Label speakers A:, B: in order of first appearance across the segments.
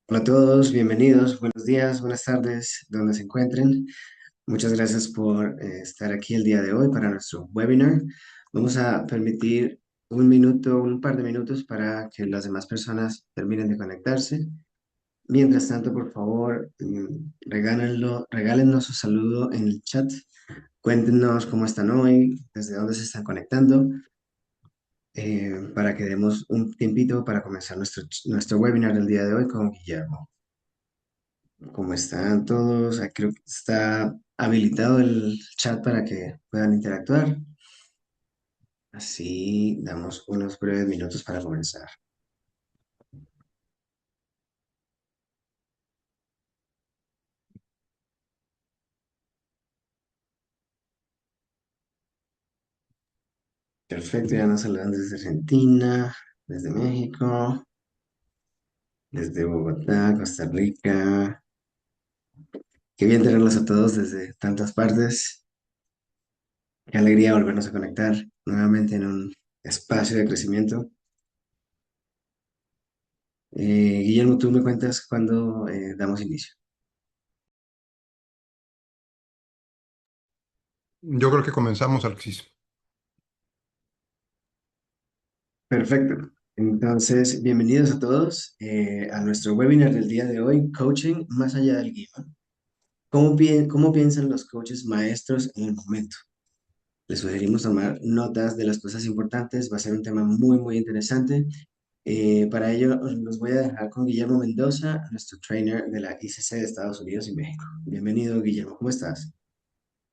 A: Hola a todos, bienvenidos, buenos días, buenas tardes, donde se encuentren. Muchas gracias por estar aquí el día de hoy para nuestro webinar. Vamos a permitir un minuto, un par de minutos para que las demás personas terminen de conectarse. Mientras tanto, por favor, regálenos su saludo en el chat. Cuéntenos cómo están hoy, desde dónde se están conectando, para que demos un tiempito para comenzar nuestro webinar del día de hoy con Guillermo. ¿Cómo están todos? Creo que está habilitado el chat para que puedan interactuar. Así damos unos breves minutos para comenzar. Perfecto, ya nos saludan desde Argentina, desde México, desde Bogotá, Costa Rica. Qué bien tenerlos a todos desde tantas partes. Qué alegría volvernos a conectar nuevamente en un espacio de crecimiento. Guillermo, tú me cuentas cuándo damos inicio.
B: Yo creo que comenzamos, Alexis.
A: Perfecto. Entonces, bienvenidos a todos a nuestro webinar del día de hoy, Coaching más allá del guión. ¿Cómo piensan los coaches maestros en el momento? Les sugerimos tomar notas de las cosas importantes. Va a ser un tema muy, muy interesante. Para ello, los voy a dejar con Guillermo Mendoza, nuestro trainer de la ICC de Estados Unidos y México. Bienvenido, Guillermo. ¿Cómo estás?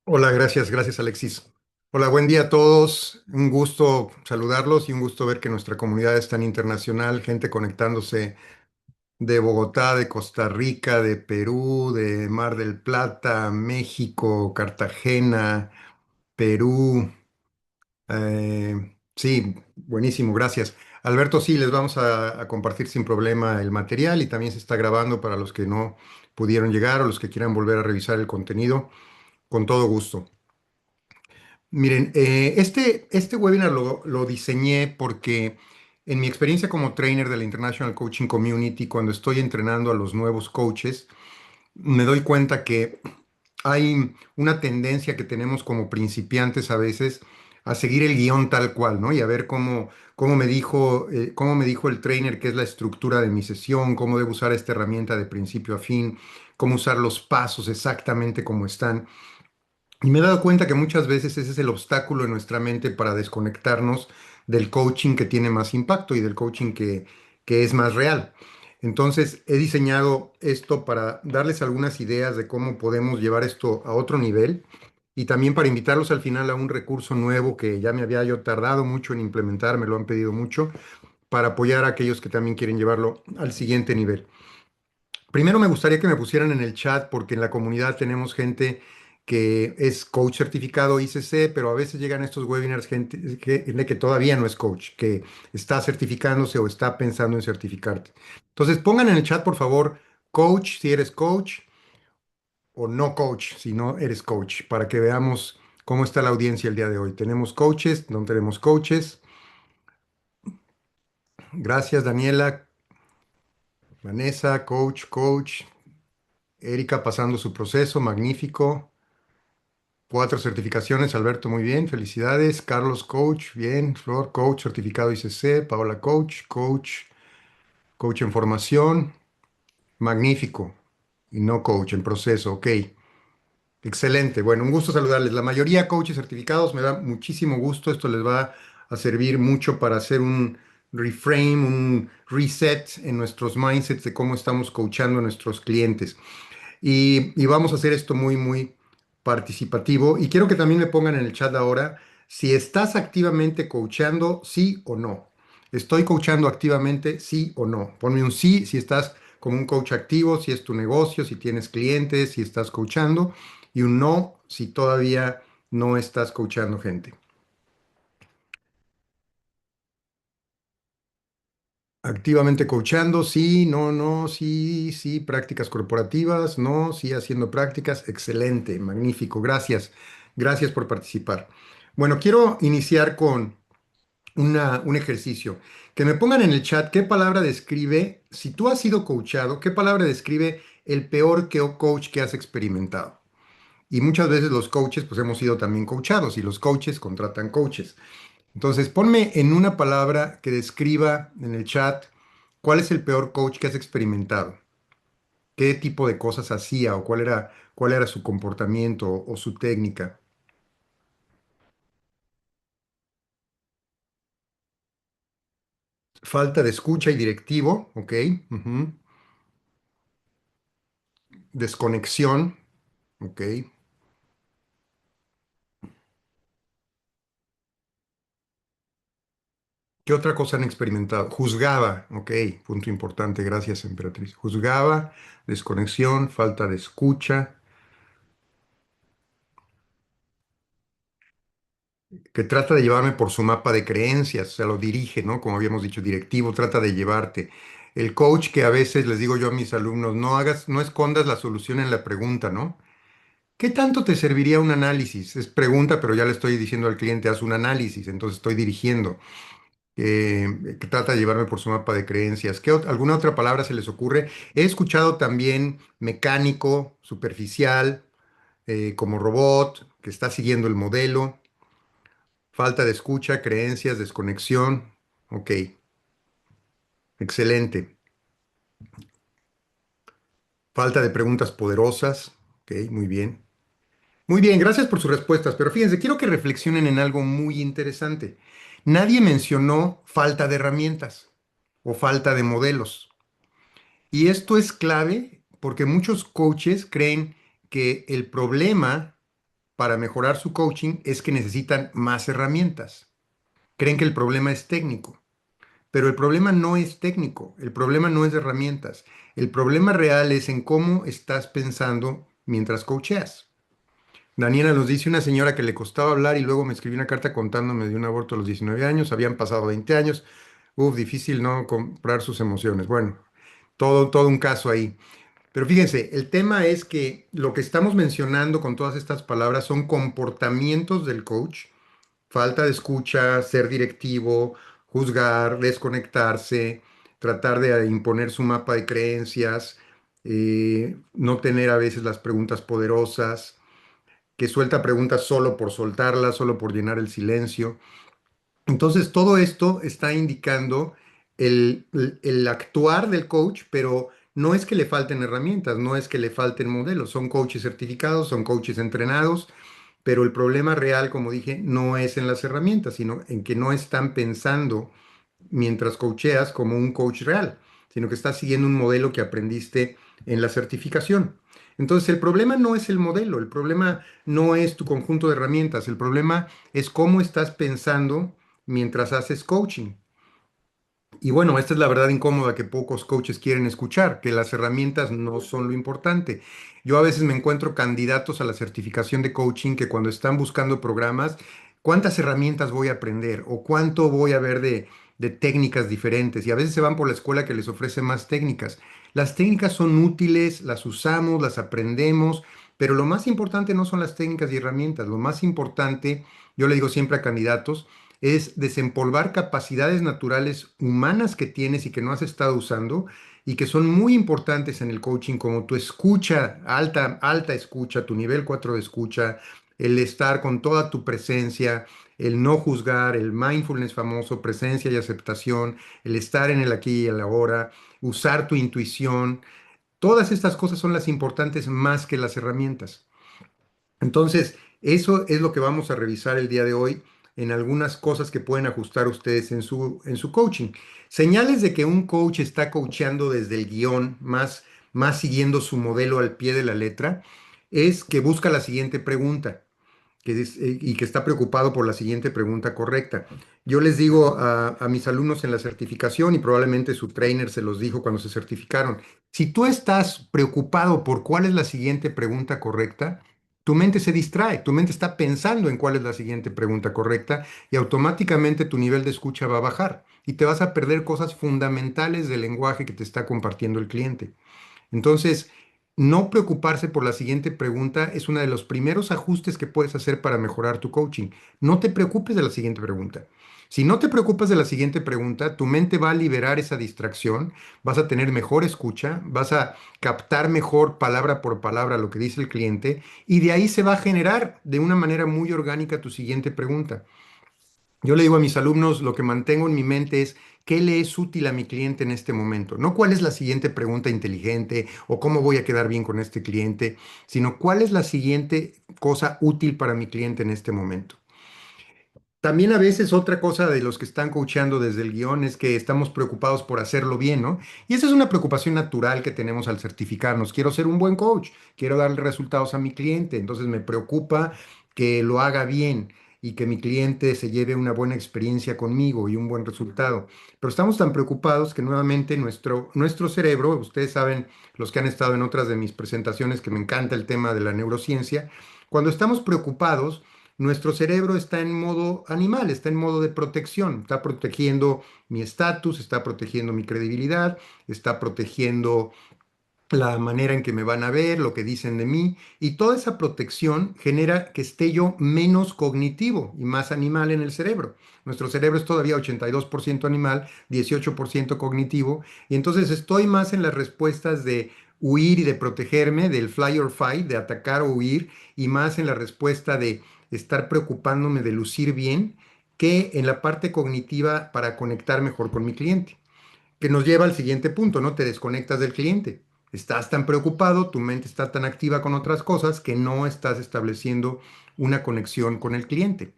B: Hola, gracias, Alexis. Hola, buen día a todos. Un gusto saludarlos y un gusto ver que nuestra comunidad es tan internacional, gente conectándose de Bogotá, de Costa Rica, de Perú, de Mar del Plata, México, Cartagena, Perú. Sí, buenísimo, gracias. Alberto, sí, les vamos a compartir sin problema el material y también se está grabando para los que no pudieron llegar o los que quieran volver a revisar el contenido, con todo gusto. Miren, este webinar lo diseñé porque en mi experiencia como trainer de la International Coaching Community, cuando estoy entrenando a los nuevos coaches, me doy cuenta que hay una tendencia que tenemos como principiantes a veces a seguir el guión tal cual, ¿no? Y a ver cómo me dijo el trainer qué es la estructura de mi sesión, cómo debo usar esta herramienta de principio a fin, cómo usar los pasos exactamente como están. Y me he dado cuenta que muchas veces ese es el obstáculo en nuestra mente para desconectarnos del coaching que tiene más impacto y del coaching que es más real. Entonces, he diseñado esto para darles algunas ideas de cómo podemos llevar esto a otro nivel y también para invitarlos al final a un recurso nuevo que ya me había yo tardado mucho en implementar, me lo han pedido mucho, para apoyar a aquellos que también quieren llevarlo al siguiente nivel. Primero me gustaría que me pusieran en el chat porque en la comunidad tenemos gente que es coach certificado ICC, pero a veces llegan estos webinars gente que todavía no es coach, que está certificándose o está pensando en certificarte. Entonces pongan en el chat, por favor, coach si eres coach o no coach si no eres coach, para que veamos cómo está la audiencia el día de hoy. ¿Tenemos coaches? ¿No tenemos coaches? Gracias, Daniela, Vanessa, coach. Erika pasando su proceso, magnífico. 4 certificaciones, Alberto, muy bien, felicidades. Carlos, coach, bien. Flor, coach, certificado ICC. Paola, coach en formación, magnífico. Y no coach en proceso, ok. Excelente, bueno, un gusto saludarles. La mayoría coaches certificados, me da muchísimo gusto. Esto les va a servir mucho para hacer un reframe, un reset en nuestros mindsets de cómo estamos coachando a nuestros clientes. Y vamos a hacer esto muy, muy participativo. Y quiero que también me pongan en el chat ahora si estás activamente coachando, sí o no. ¿Estoy coachando activamente, sí o no? Ponme un sí si estás como un coach activo, si es tu negocio, si tienes clientes, si estás coachando. Y un no si todavía no estás coachando gente. Activamente coachando, sí, no, no, sí, sí, prácticas corporativas, no, sí, haciendo prácticas, excelente, magnífico, gracias, gracias por participar. Bueno, quiero iniciar con un ejercicio. Que me pongan en el chat qué palabra describe, si tú has sido coachado, qué palabra describe el peor coach que has experimentado. Y muchas veces los coaches, pues hemos sido también coachados y los coaches contratan coaches. Entonces, ponme en una palabra que describa en el chat cuál es el peor coach que has experimentado, qué tipo de cosas hacía o cuál era su comportamiento o su técnica. Falta de escucha y directivo, ok. Ujú. Desconexión, ok. ¿Qué otra cosa han experimentado? Juzgaba, ok, punto importante, gracias, Emperatriz. Juzgaba, desconexión, falta de escucha, que trata de llevarme por su mapa de creencias, o sea, lo dirige, ¿no? Como habíamos dicho, directivo, trata de llevarte. El coach que a veces les digo yo a mis alumnos, no escondas la solución en la pregunta, ¿no? ¿Qué tanto te serviría un análisis? Es pregunta, pero ya le estoy diciendo al cliente, haz un análisis, entonces estoy dirigiendo. Que trata de llevarme por su mapa de creencias. ¿Alguna otra palabra se les ocurre? He escuchado también mecánico, superficial, como robot, que está siguiendo el modelo, falta de escucha, creencias, desconexión. Ok, excelente. Falta de preguntas poderosas. Ok, muy bien. Muy bien, gracias por sus respuestas, pero fíjense, quiero que reflexionen en algo muy interesante. Nadie mencionó falta de herramientas o falta de modelos. Y esto es clave porque muchos coaches creen que el problema para mejorar su coaching es que necesitan más herramientas. Creen que el problema es técnico, pero el problema no es técnico, el problema no es de herramientas. El problema real es en cómo estás pensando mientras coacheas. Daniela nos dice una señora que le costaba hablar y luego me escribió una carta contándome de un aborto a los 19 años, habían pasado 20 años. Uf, difícil no comprar sus emociones. Bueno, todo un caso ahí. Pero fíjense, el tema es que lo que estamos mencionando con todas estas palabras son comportamientos del coach, falta de escucha, ser directivo, juzgar, desconectarse, tratar de imponer su mapa de creencias, no tener a veces las preguntas poderosas, que suelta preguntas solo por soltarlas, solo por llenar el silencio. Entonces, todo esto está indicando el actuar del coach, pero no es que le falten herramientas, no es que le falten modelos. Son coaches certificados, son coaches entrenados, pero el problema real, como dije, no es en las herramientas, sino en que no están pensando mientras coacheas como un coach real, sino que estás siguiendo un modelo que aprendiste en la certificación. Entonces, el problema no es el modelo, el problema no es tu conjunto de herramientas, el problema es cómo estás pensando mientras haces coaching. Y bueno, esta es la verdad incómoda que pocos coaches quieren escuchar, que las herramientas no son lo importante. Yo a veces me encuentro candidatos a la certificación de coaching que cuando están buscando programas, ¿cuántas herramientas voy a aprender o cuánto voy a ver de técnicas diferentes? Y a veces se van por la escuela que les ofrece más técnicas. Las técnicas son útiles, las usamos, las aprendemos, pero lo más importante no son las técnicas y herramientas. Lo más importante, yo le digo siempre a candidatos, es desempolvar capacidades naturales humanas que tienes y que no has estado usando y que son muy importantes en el coaching, como tu escucha, alta escucha, tu nivel 4 de escucha, el estar con toda tu presencia, el no juzgar, el mindfulness famoso, presencia y aceptación, el estar en el aquí y el ahora, usar tu intuición. Todas estas cosas son las importantes más que las herramientas. Entonces, eso es lo que vamos a revisar el día de hoy en algunas cosas que pueden ajustar ustedes en su coaching. Señales de que un coach está coachando desde el guión, más siguiendo su modelo al pie de la letra, es que busca la siguiente pregunta y que está preocupado por la siguiente pregunta correcta. Yo les digo a mis alumnos en la certificación y probablemente su trainer se los dijo cuando se certificaron, si tú estás preocupado por cuál es la siguiente pregunta correcta, tu mente se distrae, tu mente está pensando en cuál es la siguiente pregunta correcta y automáticamente tu nivel de escucha va a bajar y te vas a perder cosas fundamentales del lenguaje que te está compartiendo el cliente. Entonces, no preocuparse por la siguiente pregunta es uno de los primeros ajustes que puedes hacer para mejorar tu coaching. No te preocupes de la siguiente pregunta. Si no te preocupas de la siguiente pregunta, tu mente va a liberar esa distracción, vas a tener mejor escucha, vas a captar mejor palabra por palabra lo que dice el cliente y de ahí se va a generar de una manera muy orgánica tu siguiente pregunta. Yo le digo a mis alumnos, lo que mantengo en mi mente es qué le es útil a mi cliente en este momento. No cuál es la siguiente pregunta inteligente o cómo voy a quedar bien con este cliente, sino cuál es la siguiente cosa útil para mi cliente en este momento. También a veces otra cosa de los que están coachando desde el guión es que estamos preocupados por hacerlo bien, ¿no? Y esa es una preocupación natural que tenemos al certificarnos. Quiero ser un buen coach, quiero darle resultados a mi cliente, entonces me preocupa que lo haga bien y que mi cliente se lleve una buena experiencia conmigo y un buen resultado. Pero estamos tan preocupados que nuevamente nuestro cerebro, ustedes saben, los que han estado en otras de mis presentaciones, que me encanta el tema de la neurociencia, cuando estamos preocupados, nuestro cerebro está en modo animal, está en modo de protección, está protegiendo mi estatus, está protegiendo mi credibilidad, está protegiendo la manera en que me van a ver, lo que dicen de mí, y toda esa protección genera que esté yo menos cognitivo y más animal en el cerebro. Nuestro cerebro es todavía 82% animal, 18% cognitivo, y entonces estoy más en las respuestas de huir y de protegerme, del fly or fight, de atacar o huir, y más en la respuesta de estar preocupándome de lucir bien, que en la parte cognitiva para conectar mejor con mi cliente, que nos lleva al siguiente punto, ¿no? Te desconectas del cliente. Estás tan preocupado, tu mente está tan activa con otras cosas que no estás estableciendo una conexión con el cliente.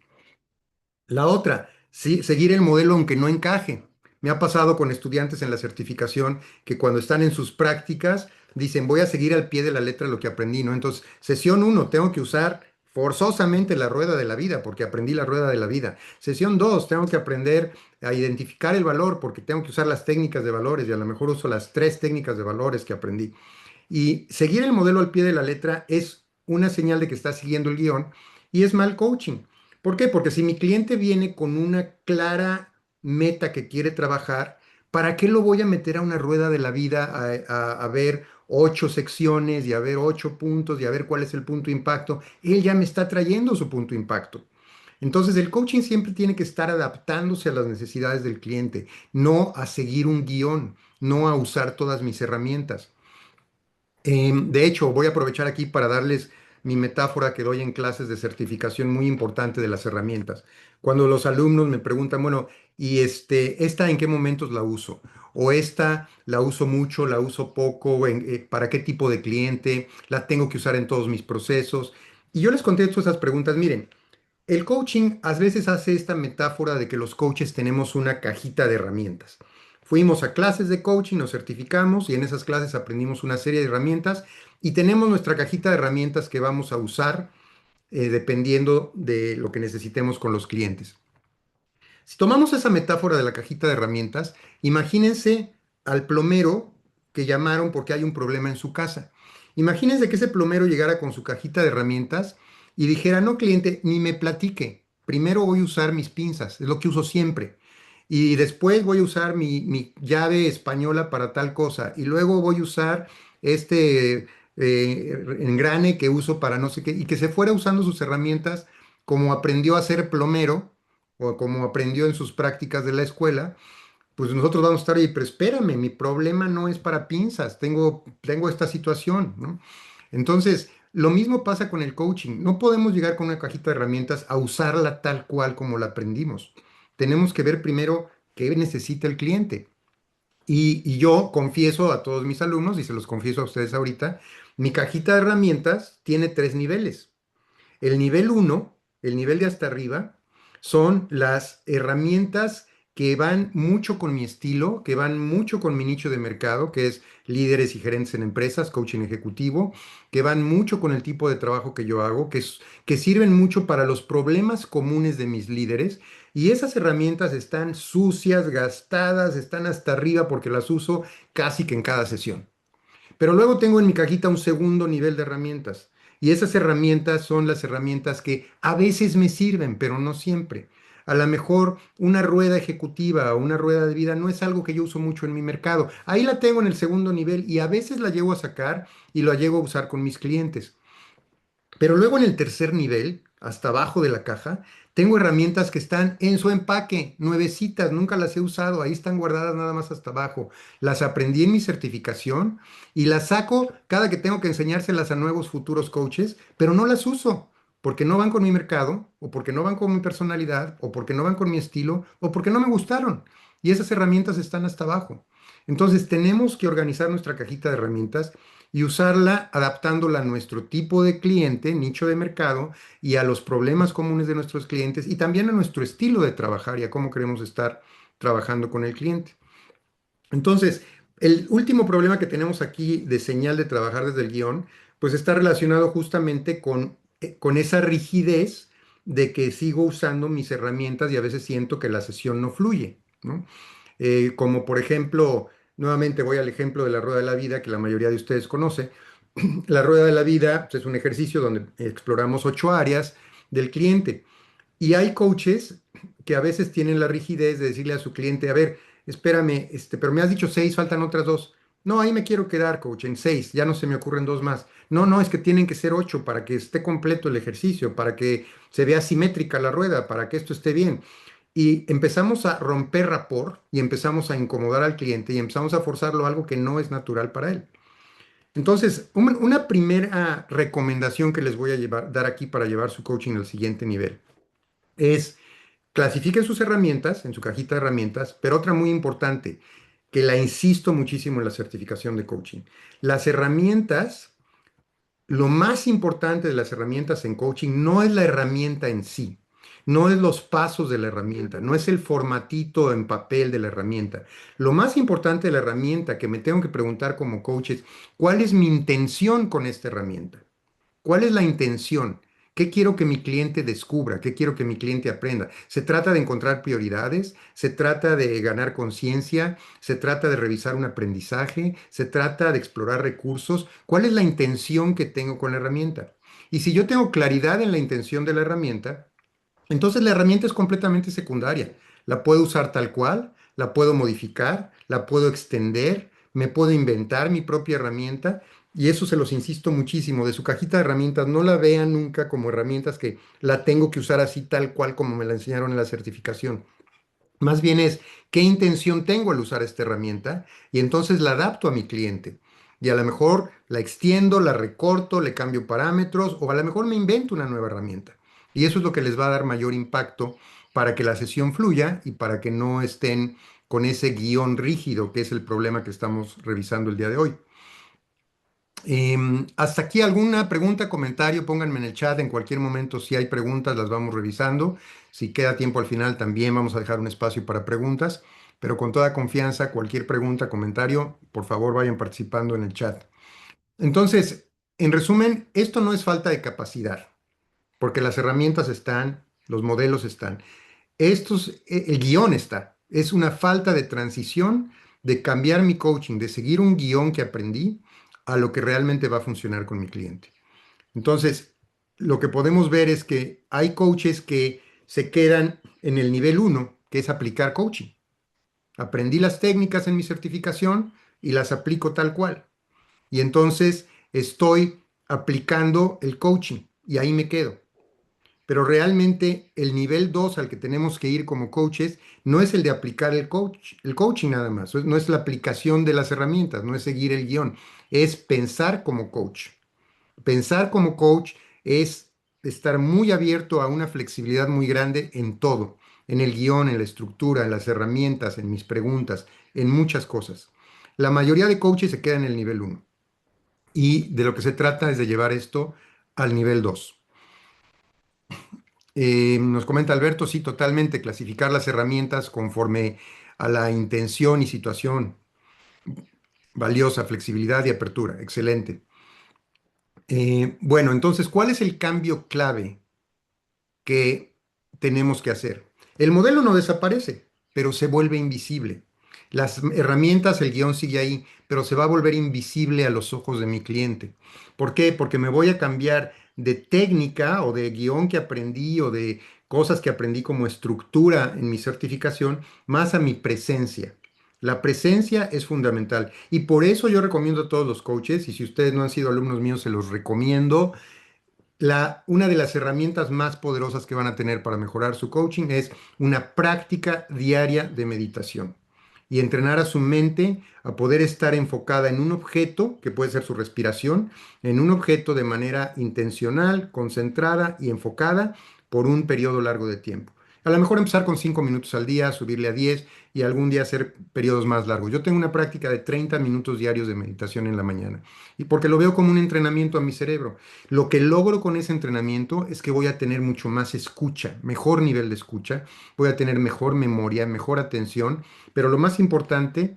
B: La otra, sí, seguir el modelo aunque no encaje. Me ha pasado con estudiantes en la certificación que cuando están en sus prácticas dicen, voy a seguir al pie de la letra lo que aprendí, ¿no? Entonces, sesión uno, tengo que usar forzosamente la rueda de la vida porque aprendí la rueda de la vida. Sesión 2, tengo que aprender a identificar el valor porque tengo que usar las técnicas de valores y a lo mejor uso las tres técnicas de valores que aprendí. Y seguir el modelo al pie de la letra es una señal de que estás siguiendo el guión y es mal coaching. ¿Por qué? Porque si mi cliente viene con una clara meta que quiere trabajar, ¿para qué lo voy a meter a una rueda de la vida a ver 8 secciones y a ver 8 puntos y a ver cuál es el punto de impacto? Él ya me está trayendo su punto de impacto. Entonces, el coaching siempre tiene que estar adaptándose a las necesidades del cliente, no a seguir un guión, no a usar todas mis herramientas. De hecho, voy a aprovechar aquí para darles mi metáfora que doy en clases de certificación muy importante de las herramientas. Cuando los alumnos me preguntan, bueno, ¿y esta en qué momentos la uso? O esta la uso mucho, la uso poco, ¿para qué tipo de cliente? ¿La tengo que usar en todos mis procesos? Y yo les contesto esas preguntas. Miren, el coaching a veces hace esta metáfora de que los coaches tenemos una cajita de herramientas. Fuimos a clases de coaching, nos certificamos y en esas clases aprendimos una serie de herramientas y tenemos nuestra cajita de herramientas que vamos a usar dependiendo de lo que necesitemos con los clientes. Si tomamos esa metáfora de la cajita de herramientas, imagínense al plomero que llamaron porque hay un problema en su casa. Imagínense que ese plomero llegara con su cajita de herramientas y dijera, no, cliente, ni me platique. Primero voy a usar mis pinzas, es lo que uso siempre. Y después voy a usar mi llave española para tal cosa. Y luego voy a usar este engrane que uso para no sé qué. Y que se fuera usando sus herramientas como aprendió a ser plomero o como aprendió en sus prácticas de la escuela, pues nosotros vamos a estar ahí, pero espérame, mi problema no es para pinzas, tengo esta situación, ¿no? Entonces, lo mismo pasa con el coaching. No podemos llegar con una cajita de herramientas a usarla tal cual como la aprendimos. Tenemos que ver primero qué necesita el cliente. Y yo confieso a todos mis alumnos, y se los confieso a ustedes ahorita, mi cajita de herramientas tiene 3 niveles. El nivel uno, el nivel de hasta arriba, son las herramientas que van mucho con mi estilo, que van mucho con mi nicho de mercado, que es líderes y gerentes en empresas, coaching ejecutivo, que van mucho con el tipo de trabajo que yo hago, que sirven mucho para los problemas comunes de mis líderes. Y esas herramientas están sucias, gastadas, están hasta arriba porque las uso casi que en cada sesión. Pero luego tengo en mi cajita un segundo nivel de herramientas. Y esas herramientas son las herramientas que a veces me sirven, pero no siempre. A lo mejor una rueda ejecutiva o una rueda de vida no es algo que yo uso mucho en mi mercado. Ahí la tengo en el segundo nivel y a veces la llego a sacar y la llego a usar con mis clientes. Pero luego en el tercer nivel, hasta abajo de la caja. Tengo herramientas que están en su empaque, nuevecitas, nunca las he usado, ahí están guardadas nada más hasta abajo. Las aprendí en mi certificación y las saco cada que tengo que enseñárselas a nuevos futuros coaches, pero no las uso porque no van con mi mercado, o porque no van con mi personalidad, o porque no van con mi estilo, o porque no me gustaron. Y esas herramientas están hasta abajo. Entonces tenemos que organizar nuestra cajita de herramientas y usarla adaptándola a nuestro tipo de cliente, nicho de mercado y a los problemas comunes de nuestros clientes y también a nuestro estilo de trabajar y a cómo queremos estar trabajando con el cliente. Entonces, el último problema que tenemos aquí de señal de trabajar desde el guión, pues está relacionado justamente con esa rigidez de que sigo usando mis herramientas y a veces siento que la sesión no fluye, ¿no? Como por ejemplo, nuevamente voy al ejemplo de la rueda de la vida que la mayoría de ustedes conoce. La rueda de la vida pues, es un ejercicio donde exploramos 8 áreas del cliente. Y hay coaches que a veces tienen la rigidez de decirle a su cliente, a ver, espérame, pero me has dicho 6, faltan otras 2. No, ahí me quiero quedar, coach, en 6, ya no se me ocurren 2 más. No, no, es que tienen que ser 8 para que esté completo el ejercicio, para que se vea simétrica la rueda, para que esto esté bien. Y empezamos a romper rapport y empezamos a incomodar al cliente y empezamos a forzarlo a algo que no es natural para él. Entonces, una primera recomendación que les voy a dar aquí para llevar su coaching al siguiente nivel es clasifiquen sus herramientas en su cajita de herramientas, pero otra muy importante, que la insisto muchísimo en la certificación de coaching. Las herramientas, lo más importante de las herramientas en coaching no es la herramienta en sí, no es los pasos de la herramienta, no es el formatito en papel de la herramienta. Lo más importante de la herramienta que me tengo que preguntar como coach es, ¿cuál es mi intención con esta herramienta? ¿Cuál es la intención? ¿Qué quiero que mi cliente descubra? ¿Qué quiero que mi cliente aprenda? ¿Se trata de encontrar prioridades? ¿Se trata de ganar conciencia? ¿Se trata de revisar un aprendizaje? ¿Se trata de explorar recursos? ¿Cuál es la intención que tengo con la herramienta? Y si yo tengo claridad en la intención de la herramienta, entonces la herramienta es completamente secundaria. La puedo usar tal cual, la puedo modificar, la puedo extender, me puedo inventar mi propia herramienta y eso se los insisto muchísimo. De su cajita de herramientas no la vean nunca como herramientas que la tengo que usar así tal cual como me la enseñaron en la certificación. Más bien es qué intención tengo al usar esta herramienta y entonces la adapto a mi cliente. Y a lo mejor la extiendo, la recorto, le cambio parámetros o a lo mejor me invento una nueva herramienta. Y eso es lo que les va a dar mayor impacto para que la sesión fluya y para que no estén con ese guión rígido, que es el problema que estamos revisando el día de hoy. Hasta aquí alguna pregunta, comentario, pónganme en el chat en cualquier momento. Si hay preguntas, las vamos revisando. Si queda tiempo al final, también vamos a dejar un espacio para preguntas. Pero con toda confianza, cualquier pregunta, comentario, por favor vayan participando en el chat. Entonces, en resumen, esto no es falta de capacidad, porque las herramientas están, los modelos están. El guión está. Es una falta de transición de cambiar mi coaching, de seguir un guión que aprendí a lo que realmente va a funcionar con mi cliente. Entonces, lo que podemos ver es que hay coaches que se quedan en el nivel uno, que es aplicar coaching. Aprendí las técnicas en mi certificación y las aplico tal cual. Y entonces estoy aplicando el coaching y ahí me quedo. Pero realmente el nivel 2 al que tenemos que ir como coaches no es el de aplicar el coaching nada más, no es la aplicación de las herramientas, no es seguir el guión, es pensar como coach. Pensar como coach es estar muy abierto a una flexibilidad muy grande en todo, en el guión, en la estructura, en las herramientas, en mis preguntas, en muchas cosas. La mayoría de coaches se queda en el nivel uno y de lo que se trata es de llevar esto al nivel 2. Nos comenta Alberto, sí, totalmente, clasificar las herramientas conforme a la intención y situación. Valiosa, flexibilidad y apertura. Excelente. Bueno, entonces, ¿cuál es el cambio clave que tenemos que hacer? El modelo no desaparece, pero se vuelve invisible. Las herramientas, el guión sigue ahí, pero se va a volver invisible a los ojos de mi cliente. ¿Por qué? Porque me voy a cambiar de técnica o de guión que aprendí o de cosas que aprendí como estructura en mi certificación, más a mi presencia. La presencia es fundamental y por eso yo recomiendo a todos los coaches, y si ustedes no han sido alumnos míos, se los recomiendo una de las herramientas más poderosas que van a tener para mejorar su coaching es una práctica diaria de meditación y entrenar a su mente a poder estar enfocada en un objeto, que puede ser su respiración, en un objeto de manera intencional, concentrada y enfocada por un periodo largo de tiempo. A lo mejor empezar con 5 minutos al día, subirle a 10 y algún día hacer periodos más largos. Yo tengo una práctica de 30 minutos diarios de meditación en la mañana y porque lo veo como un entrenamiento a mi cerebro. Lo que logro con ese entrenamiento es que voy a tener mucho más escucha, mejor nivel de escucha, voy a tener mejor memoria, mejor atención, pero lo más importante,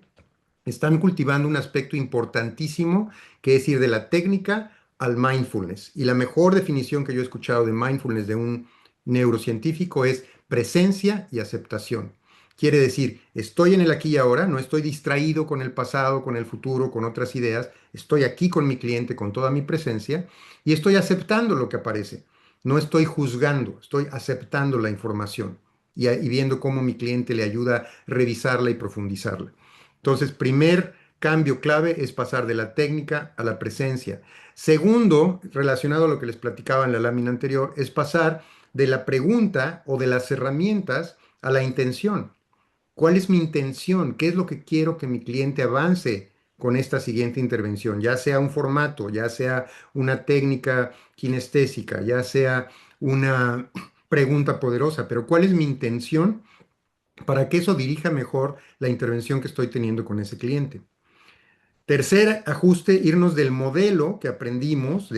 B: están cultivando un aspecto importantísimo que es ir de la técnica al mindfulness. Y la mejor definición que yo he escuchado de mindfulness de un neurocientífico es presencia y aceptación. Quiere decir, estoy en el aquí y ahora, no estoy distraído con el pasado, con el futuro, con otras ideas, estoy aquí con mi cliente, con toda mi presencia, y estoy aceptando lo que aparece. No estoy juzgando, estoy aceptando la información y viendo cómo mi cliente le ayuda a revisarla y profundizarla. Entonces, primer cambio clave es pasar de la técnica a la presencia. Segundo, relacionado a lo que les platicaba en la lámina anterior, es pasar de la pregunta o de las herramientas a la intención. ¿Cuál es mi intención? ¿Qué es lo que quiero que mi cliente avance con esta siguiente intervención? Ya sea un formato, ya sea una técnica kinestésica, ya sea una pregunta poderosa, pero ¿cuál es mi intención para que eso dirija mejor la intervención que estoy teniendo con ese cliente? Tercer ajuste, irnos del modelo que aprendimos,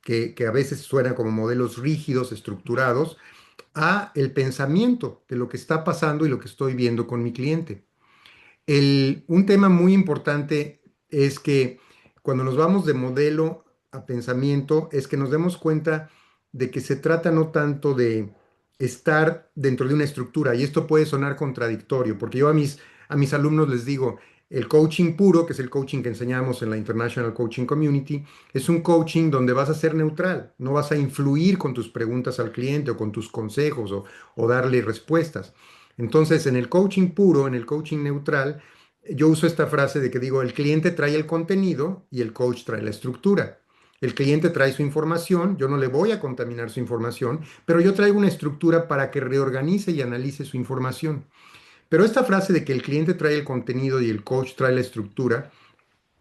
B: que a veces suena como modelos rígidos, estructurados, a el pensamiento de lo que está pasando y lo que estoy viendo con mi cliente. Un tema muy importante es que cuando nos vamos de modelo a pensamiento, es que nos demos cuenta de que se trata no tanto de estar dentro de una estructura, y esto puede sonar contradictorio, porque yo a mis alumnos les digo, el coaching puro, que es el coaching que enseñamos en la International Coaching Community, es un coaching donde vas a ser neutral, no vas a influir con tus preguntas al cliente o con tus consejos o darle respuestas. Entonces, en el coaching puro, en el coaching neutral, yo uso esta frase de que digo, el cliente trae el contenido y el coach trae la estructura. El cliente trae su información, yo no le voy a contaminar su información, pero yo traigo una estructura para que reorganice y analice su información. Pero esta frase de que el cliente trae el contenido y el coach trae la estructura,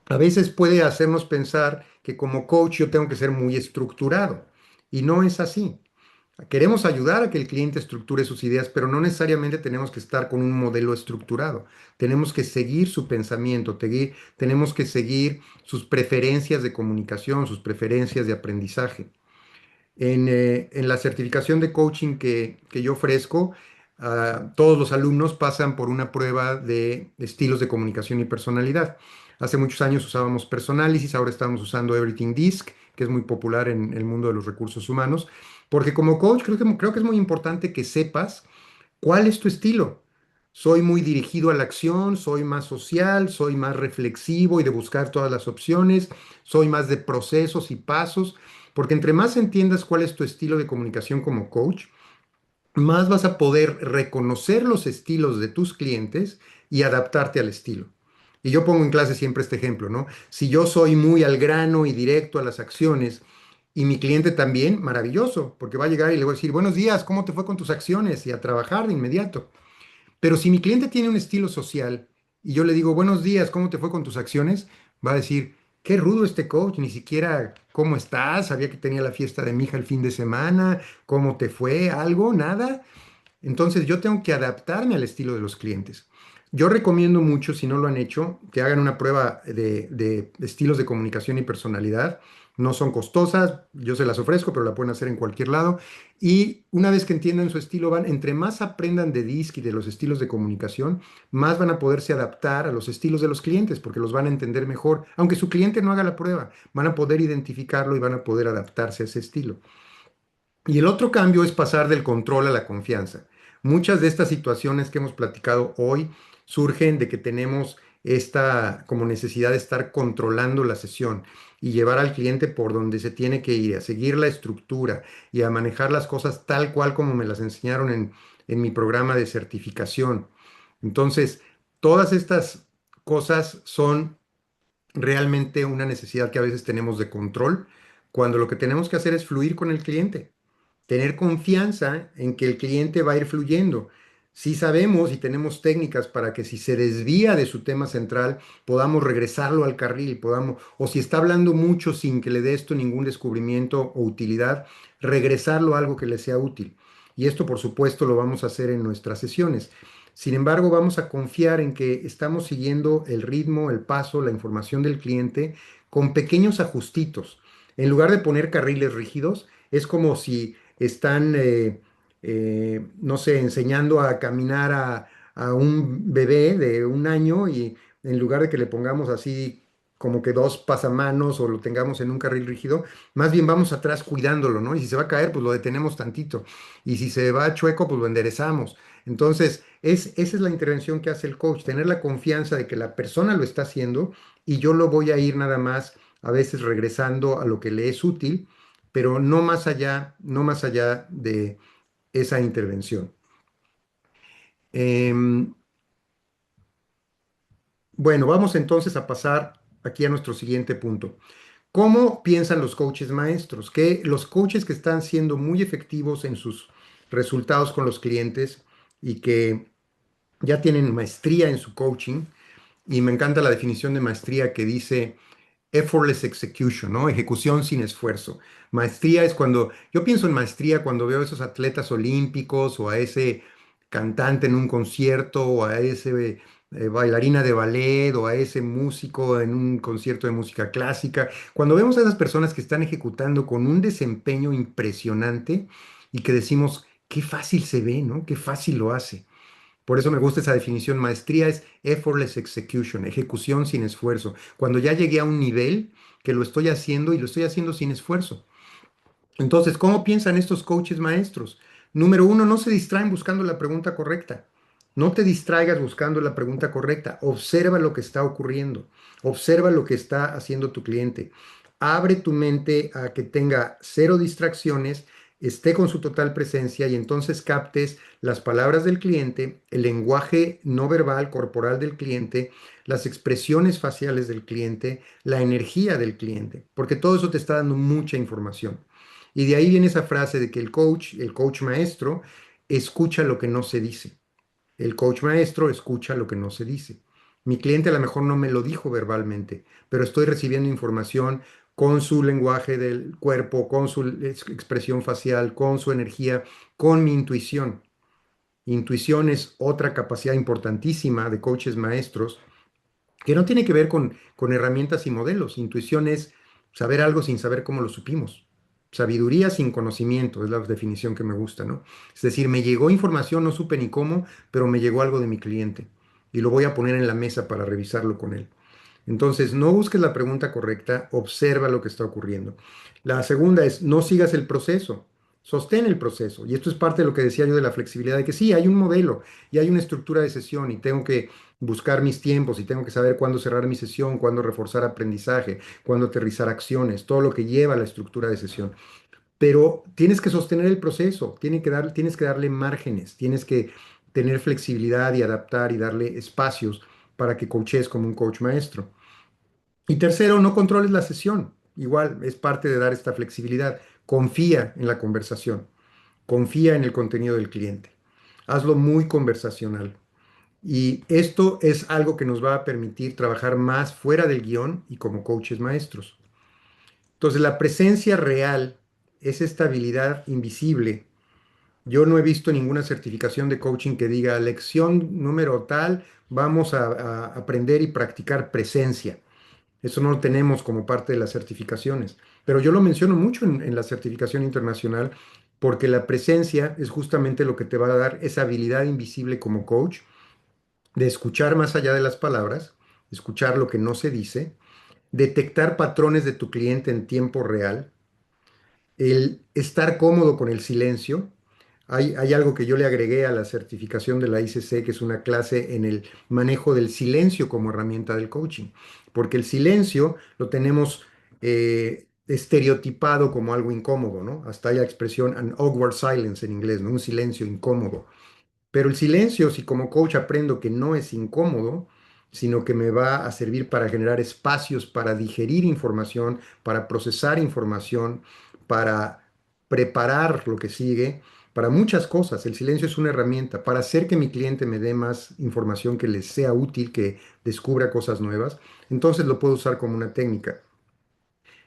B: a veces puede hacernos pensar que como coach yo tengo que ser muy estructurado. Y no es así. Queremos ayudar a que el cliente estructure sus ideas, pero no necesariamente tenemos que estar con un modelo estructurado. Tenemos que seguir su pensamiento, tenemos que seguir sus preferencias de comunicación, sus preferencias de aprendizaje. En la certificación de coaching que yo ofrezco, todos los alumnos pasan por una prueba de estilos de comunicación y personalidad. Hace muchos años usábamos Personalysis, ahora estamos usando Everything Disc, que es muy popular en el mundo de los recursos humanos, porque como coach creo que es muy importante que sepas cuál es tu estilo. Soy muy dirigido a la acción, soy más social, soy más reflexivo y de buscar todas las opciones, soy más de procesos y pasos, porque entre más entiendas cuál es tu estilo de comunicación como coach, más vas a poder reconocer los estilos de tus clientes y adaptarte al estilo. Y yo pongo en clase siempre este ejemplo, ¿no? Si yo soy muy al grano y directo a las acciones y mi cliente también, maravilloso, porque va a llegar y le voy a decir, buenos días, ¿cómo te fue con tus acciones? Y a trabajar de inmediato. Pero si mi cliente tiene un estilo social y yo le digo, buenos días, ¿cómo te fue con tus acciones? Va a decir, qué rudo este coach, ni siquiera cómo estás, sabía que tenía la fiesta de mi hija el fin de semana, cómo te fue, algo, nada. Entonces yo tengo que adaptarme al estilo de los clientes. Yo recomiendo mucho, si no lo han hecho, que hagan una prueba de estilos de comunicación y personalidad. No son costosas, yo se las ofrezco, pero la pueden hacer en cualquier lado. Y una vez que entiendan su estilo, entre más aprendan de DISC y de los estilos de comunicación, más van a poderse adaptar a los estilos de los clientes, porque los van a entender mejor. Aunque su cliente no haga la prueba, van a poder identificarlo y van a poder adaptarse a ese estilo. Y el otro cambio es pasar del control a la confianza. Muchas de estas situaciones que hemos platicado hoy surgen de que tenemos esta como necesidad de estar controlando la sesión y llevar al cliente por donde se tiene que ir, a seguir la estructura y a manejar las cosas tal cual como me las enseñaron en mi programa de certificación. Entonces, todas estas cosas son realmente una necesidad que a veces tenemos de control, cuando lo que tenemos que hacer es fluir con el cliente, tener confianza en que el cliente va a ir fluyendo. Si sabemos y tenemos técnicas para que si se desvía de su tema central, podamos regresarlo al carril, podamos, o si está hablando mucho sin que le dé esto ningún descubrimiento o utilidad, regresarlo a algo que le sea útil. Y esto, por supuesto, lo vamos a hacer en nuestras sesiones. Sin embargo, vamos a confiar en que estamos siguiendo el ritmo, el paso, la información del cliente con pequeños ajustitos. En lugar de poner carriles rígidos, es como si están, no sé, enseñando a caminar a un bebé de 1 año y en lugar de que le pongamos así como que dos pasamanos o lo tengamos en un carril rígido, más bien vamos atrás cuidándolo, ¿no? Y si se va a caer, pues lo detenemos tantito. Y si se va chueco, pues lo enderezamos. Entonces, esa es la intervención que hace el coach, tener la confianza de que la persona lo está haciendo y yo lo voy a ir nada más a veces regresando a lo que le es útil, pero no más allá, no más allá de esa intervención. Em, bueno, vamos entonces a pasar aquí a nuestro siguiente punto. ¿Cómo piensan los coaches maestros? Que los coaches que están siendo muy efectivos en sus resultados con los clientes y que ya tienen maestría en su coaching, y me encanta la definición de maestría que dice effortless execution, ¿no? Ejecución sin esfuerzo. Maestría es cuando, yo pienso en maestría cuando veo a esos atletas olímpicos o a ese cantante en un concierto o a ese bailarina de ballet o a ese músico en un concierto de música clásica. Cuando vemos a esas personas que están ejecutando con un desempeño impresionante y que decimos, qué fácil se ve, ¿no? Qué fácil lo hace. Por eso me gusta esa definición. Maestría es effortless execution, ejecución sin esfuerzo. Cuando ya llegué a un nivel que lo estoy haciendo y lo estoy haciendo sin esfuerzo. Entonces, ¿cómo piensan estos coaches maestros? Número uno, no se distraen buscando la pregunta correcta. No te distraigas buscando la pregunta correcta. Observa lo que está ocurriendo. Observa lo que está haciendo tu cliente. Abre tu mente a que tenga cero distracciones, esté con su total presencia y entonces captes las palabras del cliente, el lenguaje no verbal corporal del cliente, las expresiones faciales del cliente, la energía del cliente, porque todo eso te está dando mucha información. Y de ahí viene esa frase de que el coach maestro, escucha lo que no se dice. El coach maestro escucha lo que no se dice. Mi cliente a lo mejor no me lo dijo verbalmente, pero estoy recibiendo información con su lenguaje del cuerpo, con su expresión facial, con su energía, con mi intuición. Intuición es otra capacidad importantísima de coaches maestros que no tiene que ver con herramientas y modelos. Intuición es saber algo sin saber cómo lo supimos. Sabiduría sin conocimiento es la definición que me gusta, ¿no? Es decir, me llegó información, no supe ni cómo, pero me llegó algo de mi cliente y lo voy a poner en la mesa para revisarlo con él. Entonces, no busques la pregunta correcta, observa lo que está ocurriendo. La segunda es, no sigas el proceso, sostén el proceso. Y esto es parte de lo que decía yo de la flexibilidad, de que sí, hay un modelo y hay una estructura de sesión y tengo que buscar mis tiempos y tengo que saber cuándo cerrar mi sesión, cuándo reforzar aprendizaje, cuándo aterrizar acciones, todo lo que lleva a la estructura de sesión. Pero tienes que sostener el proceso, tienes que darle márgenes, tienes que tener flexibilidad y adaptar y darle espacios para que coaches como un coach maestro. Y tercero, no controles la sesión. Igual es parte de dar esta flexibilidad. Confía en la conversación, confía en el contenido del cliente. Hazlo muy conversacional. Y esto es algo que nos va a permitir trabajar más fuera del guión y como coaches maestros. Entonces, la presencia real es esta habilidad invisible. Yo no he visto ninguna certificación de coaching que diga lección número tal, vamos a aprender y practicar presencia. Eso no lo tenemos como parte de las certificaciones, pero yo lo menciono mucho en la certificación internacional porque la presencia es justamente lo que te va a dar esa habilidad invisible como coach de escuchar más allá de las palabras, escuchar lo que no se dice, detectar patrones de tu cliente en tiempo real, el estar cómodo con el silencio. Hay algo que yo le agregué a la certificación de la ICC, que es una clase en el manejo del silencio como herramienta del coaching, porque el silencio lo tenemos estereotipado como algo incómodo, ¿no? Hasta hay la expresión an awkward silence en inglés, ¿no? Un silencio incómodo. Pero el silencio, si como coach aprendo que no es incómodo, sino que me va a servir para generar espacios para digerir información, para procesar información, para preparar lo que sigue, para muchas cosas. El silencio es una herramienta para hacer que mi cliente me dé más información que les sea útil, que descubra cosas nuevas. Entonces lo puedo usar como una técnica.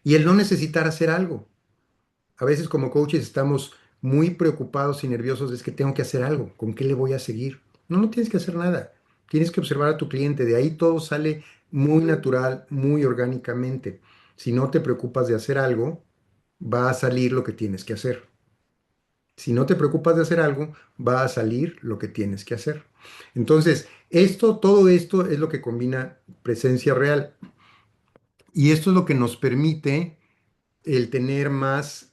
B: Y el no necesitar hacer algo. A veces como coaches estamos muy preocupados y nerviosos, es que tengo que hacer algo, ¿con qué le voy a seguir? No, no tienes que hacer nada. Tienes que observar a tu cliente, de ahí todo sale muy natural, muy orgánicamente. Si no te preocupas de hacer algo, va a salir lo que tienes que hacer. Si no te preocupas de hacer algo, va a salir lo que tienes que hacer. Entonces, todo esto es lo que combina presencia real. Y esto es lo que nos permite el tener más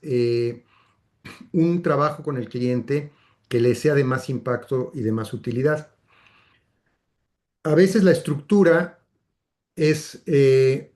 B: un trabajo con el cliente que le sea de más impacto y de más utilidad. A veces la estructura es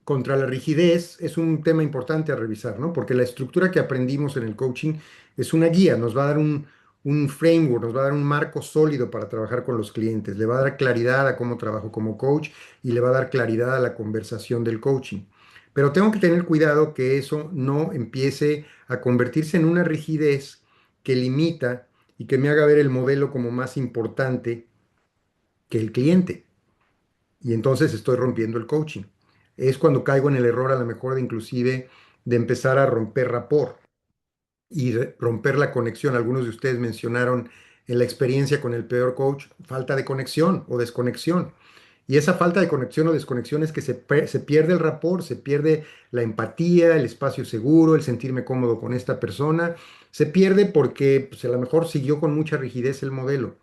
B: contra la rigidez, es un tema importante a revisar, ¿no? Porque la estructura que aprendimos en el coaching es una guía, nos va a dar un framework, nos va a dar un marco sólido para trabajar con los clientes, le va a dar claridad a cómo trabajo como coach y le va a dar claridad a la conversación del coaching. Pero tengo que tener cuidado que eso no empiece a convertirse en una rigidez que limita y que me haga ver el modelo como más importante que el cliente. Y entonces estoy rompiendo el coaching. Es cuando caigo en el error a lo mejor de inclusive de empezar a romper rapport y romper la conexión. Algunos de ustedes mencionaron en la experiencia con el peor coach, falta de conexión o desconexión. Y esa falta de conexión o desconexión es que se pierde el rapport, se pierde la empatía, el espacio seguro, el sentirme cómodo con esta persona. Se pierde porque pues, a lo mejor siguió con mucha rigidez el modelo.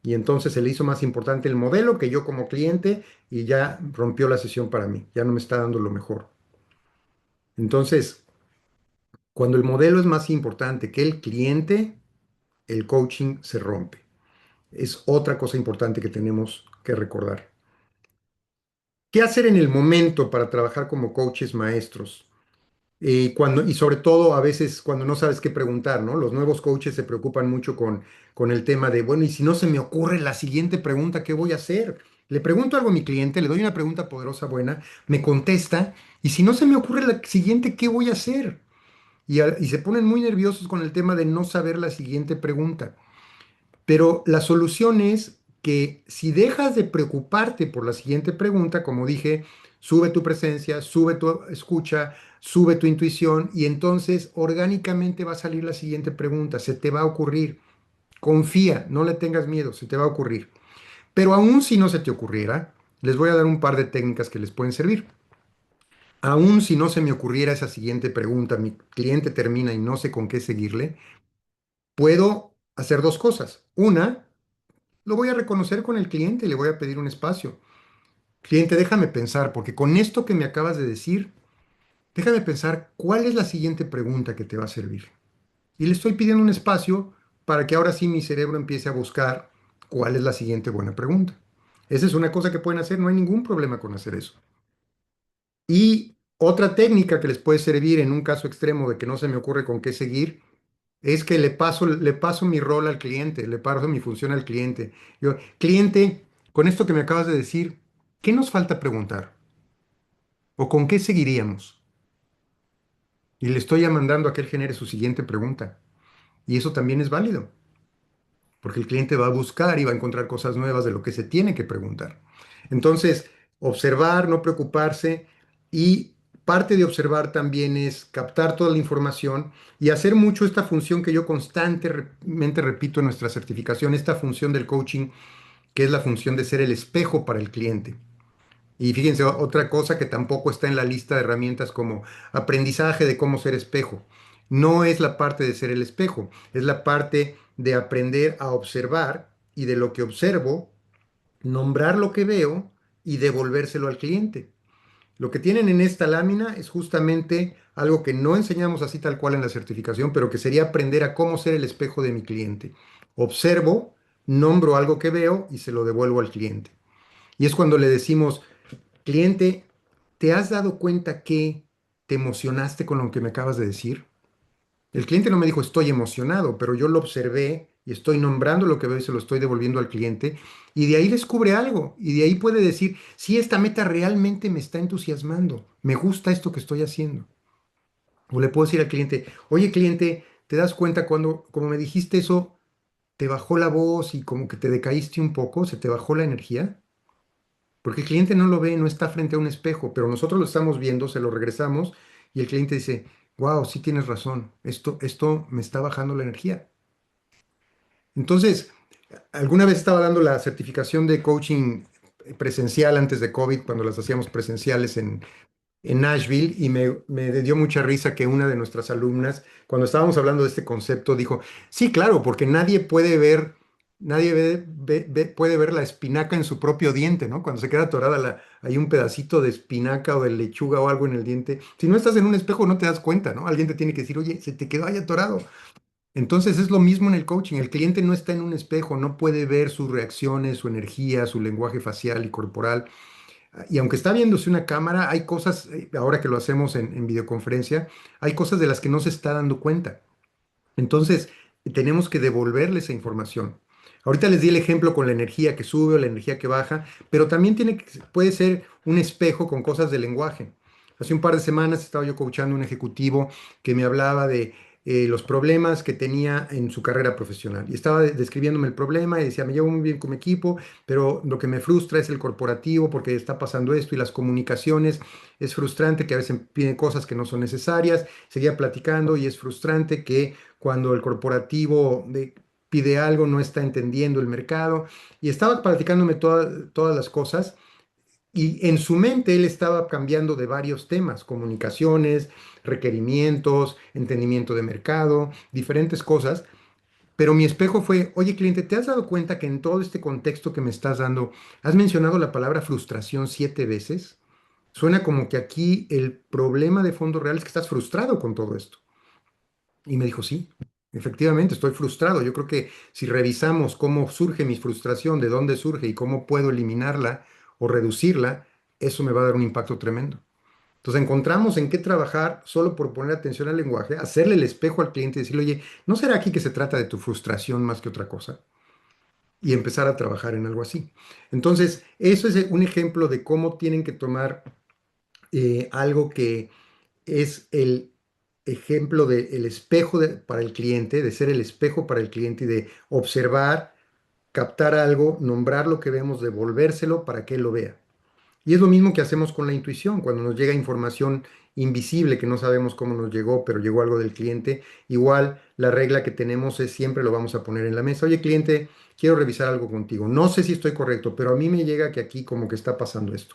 B: Y entonces se le hizo más importante el modelo que yo como cliente y ya rompió la sesión para mí, ya no me está dando lo mejor. Entonces, cuando el modelo es más importante que el cliente, el coaching se rompe. Es otra cosa importante que tenemos que recordar. ¿Qué hacer en el momento para trabajar como coaches maestros? Y sobre todo a veces cuando no sabes qué preguntar, ¿no? Los nuevos coaches se preocupan mucho con el tema de, bueno, y si no se me ocurre la siguiente pregunta, ¿qué voy a hacer? Le pregunto algo a mi cliente, le doy una pregunta poderosa, buena, me contesta, y si no se me ocurre la siguiente, ¿qué voy a hacer? Y se ponen muy nerviosos con el tema de no saber la siguiente pregunta. Pero la solución es que si dejas de preocuparte por la siguiente pregunta, como dije, sube tu presencia, sube tu escucha, sube tu intuición y entonces orgánicamente va a salir la siguiente pregunta, se te va a ocurrir. Confía, no le tengas miedo, se te va a ocurrir. Pero aún si no se te ocurriera, les voy a dar un par de técnicas que les pueden servir. Aún si no se me ocurriera esa siguiente pregunta, mi cliente termina y no sé con qué seguirle, puedo hacer dos cosas. Una, lo voy a reconocer con el cliente y le voy a pedir un espacio. Cliente, déjame pensar, porque con esto que me acabas de decir, déjame pensar cuál es la siguiente pregunta que te va a servir. Y le estoy pidiendo un espacio para que ahora sí mi cerebro empiece a buscar cuál es la siguiente buena pregunta. Esa es una cosa que pueden hacer, no hay ningún problema con hacer eso. Y otra técnica que les puede servir en un caso extremo de que no se me ocurre con qué seguir, es que le paso mi rol al cliente, le paso mi función al cliente. Yo, cliente, con esto que me acabas de decir, ¿qué nos falta preguntar? ¿O con qué seguiríamos? Y le estoy ya mandando a que él genere su siguiente pregunta. Y eso también es válido, porque el cliente va a buscar y va a encontrar cosas nuevas de lo que se tiene que preguntar. Entonces, observar, no preocuparse y parte de observar también es captar toda la información y hacer mucho esta función que yo constantemente repito en nuestra certificación, esta función del coaching, que es la función de ser el espejo para el cliente. Y fíjense, otra cosa que tampoco está en la lista de herramientas como aprendizaje de cómo ser espejo. No es la parte de ser el espejo, es la parte de aprender a observar y de lo que observo, nombrar lo que veo y devolvérselo al cliente. Lo que tienen en esta lámina es justamente algo que no enseñamos así tal cual en la certificación, pero que sería aprender a cómo ser el espejo de mi cliente. Observo, nombro algo que veo y se lo devuelvo al cliente. Y es cuando le decimos, cliente, ¿te has dado cuenta que te emocionaste con lo que me acabas de decir? El cliente no me dijo estoy emocionado, pero yo lo observé y estoy nombrando lo que veo y se lo estoy devolviendo al cliente, y de ahí descubre algo, y de ahí puede decir, si esta meta realmente me está entusiasmando, me gusta esto que estoy haciendo. O le puedo decir al cliente, oye cliente, ¿te das cuenta cuando, como me dijiste eso, te bajó la voz y como que te decaíste un poco, se te bajó la energía? Porque el cliente no lo ve, no está frente a un espejo, pero nosotros lo estamos viendo, se lo regresamos y el cliente dice, wow, sí tienes razón, esto me está bajando la energía. Entonces, alguna vez estaba dando la certificación de coaching presencial antes de COVID, cuando las hacíamos presenciales en Nashville, y me dio mucha risa que una de nuestras alumnas, cuando estábamos hablando de este concepto, dijo, sí, claro, porque nadie puede ver la espinaca en su propio diente, ¿no? Cuando se queda atorada hay un pedacito de espinaca o de lechuga o algo en el diente. Si no estás en un espejo, no te das cuenta, ¿no? Alguien te tiene que decir, oye, se te quedó ahí atorado. Entonces es lo mismo en el coaching. El cliente no está en un espejo, no puede ver sus reacciones, su energía, su lenguaje facial y corporal. Y aunque está viéndose una cámara, hay cosas, ahora que lo hacemos en videoconferencia, hay cosas de las que no se está dando cuenta. Entonces, tenemos que devolverle esa información. Ahorita les di el ejemplo con la energía que sube o la energía que baja, pero también puede ser un espejo con cosas de lenguaje. Hace un par de semanas estaba yo coachando a un ejecutivo que me hablaba de los problemas que tenía en su carrera profesional. Y estaba describiéndome el problema y decía, me llevo muy bien con mi equipo, pero lo que me frustra es el corporativo porque está pasando esto y las comunicaciones. Es frustrante que a veces piden cosas que no son necesarias. Seguía platicando y es frustrante que cuando el corporativo pide algo, no está entendiendo el mercado. Y estaba platicándome todas las cosas. Y en su mente él estaba cambiando de varios temas, comunicaciones, requerimientos, entendimiento de mercado, diferentes cosas. Pero mi espejo fue, oye cliente, ¿te has dado cuenta que en todo este contexto que me estás dando, has mencionado la palabra frustración 7 veces? Suena como que aquí el problema de fondo real es que estás frustrado con todo esto. Y me dijo, sí, efectivamente, estoy frustrado. Yo creo que si revisamos cómo surge mi frustración, de dónde surge y cómo puedo eliminarla o reducirla, eso me va a dar un impacto tremendo. Entonces encontramos en qué trabajar solo por poner atención al lenguaje, hacerle el espejo al cliente y decirle, oye, ¿no será aquí que se trata de tu frustración más que otra cosa? Y empezar a trabajar en algo así. Entonces, eso es un ejemplo de cómo tienen que tomar algo que es el ejemplo del espejo para el cliente, de ser el espejo para el cliente y de observar, captar algo, nombrar lo que vemos, devolvérselo para que él lo vea. Y es lo mismo que hacemos con la intuición, cuando nos llega información invisible que no sabemos cómo nos llegó, pero llegó algo del cliente. Igual la regla que tenemos es siempre lo vamos a poner en la mesa. Oye, cliente, quiero revisar algo contigo. No sé si estoy correcto, pero a mí me llega que aquí como que está pasando esto.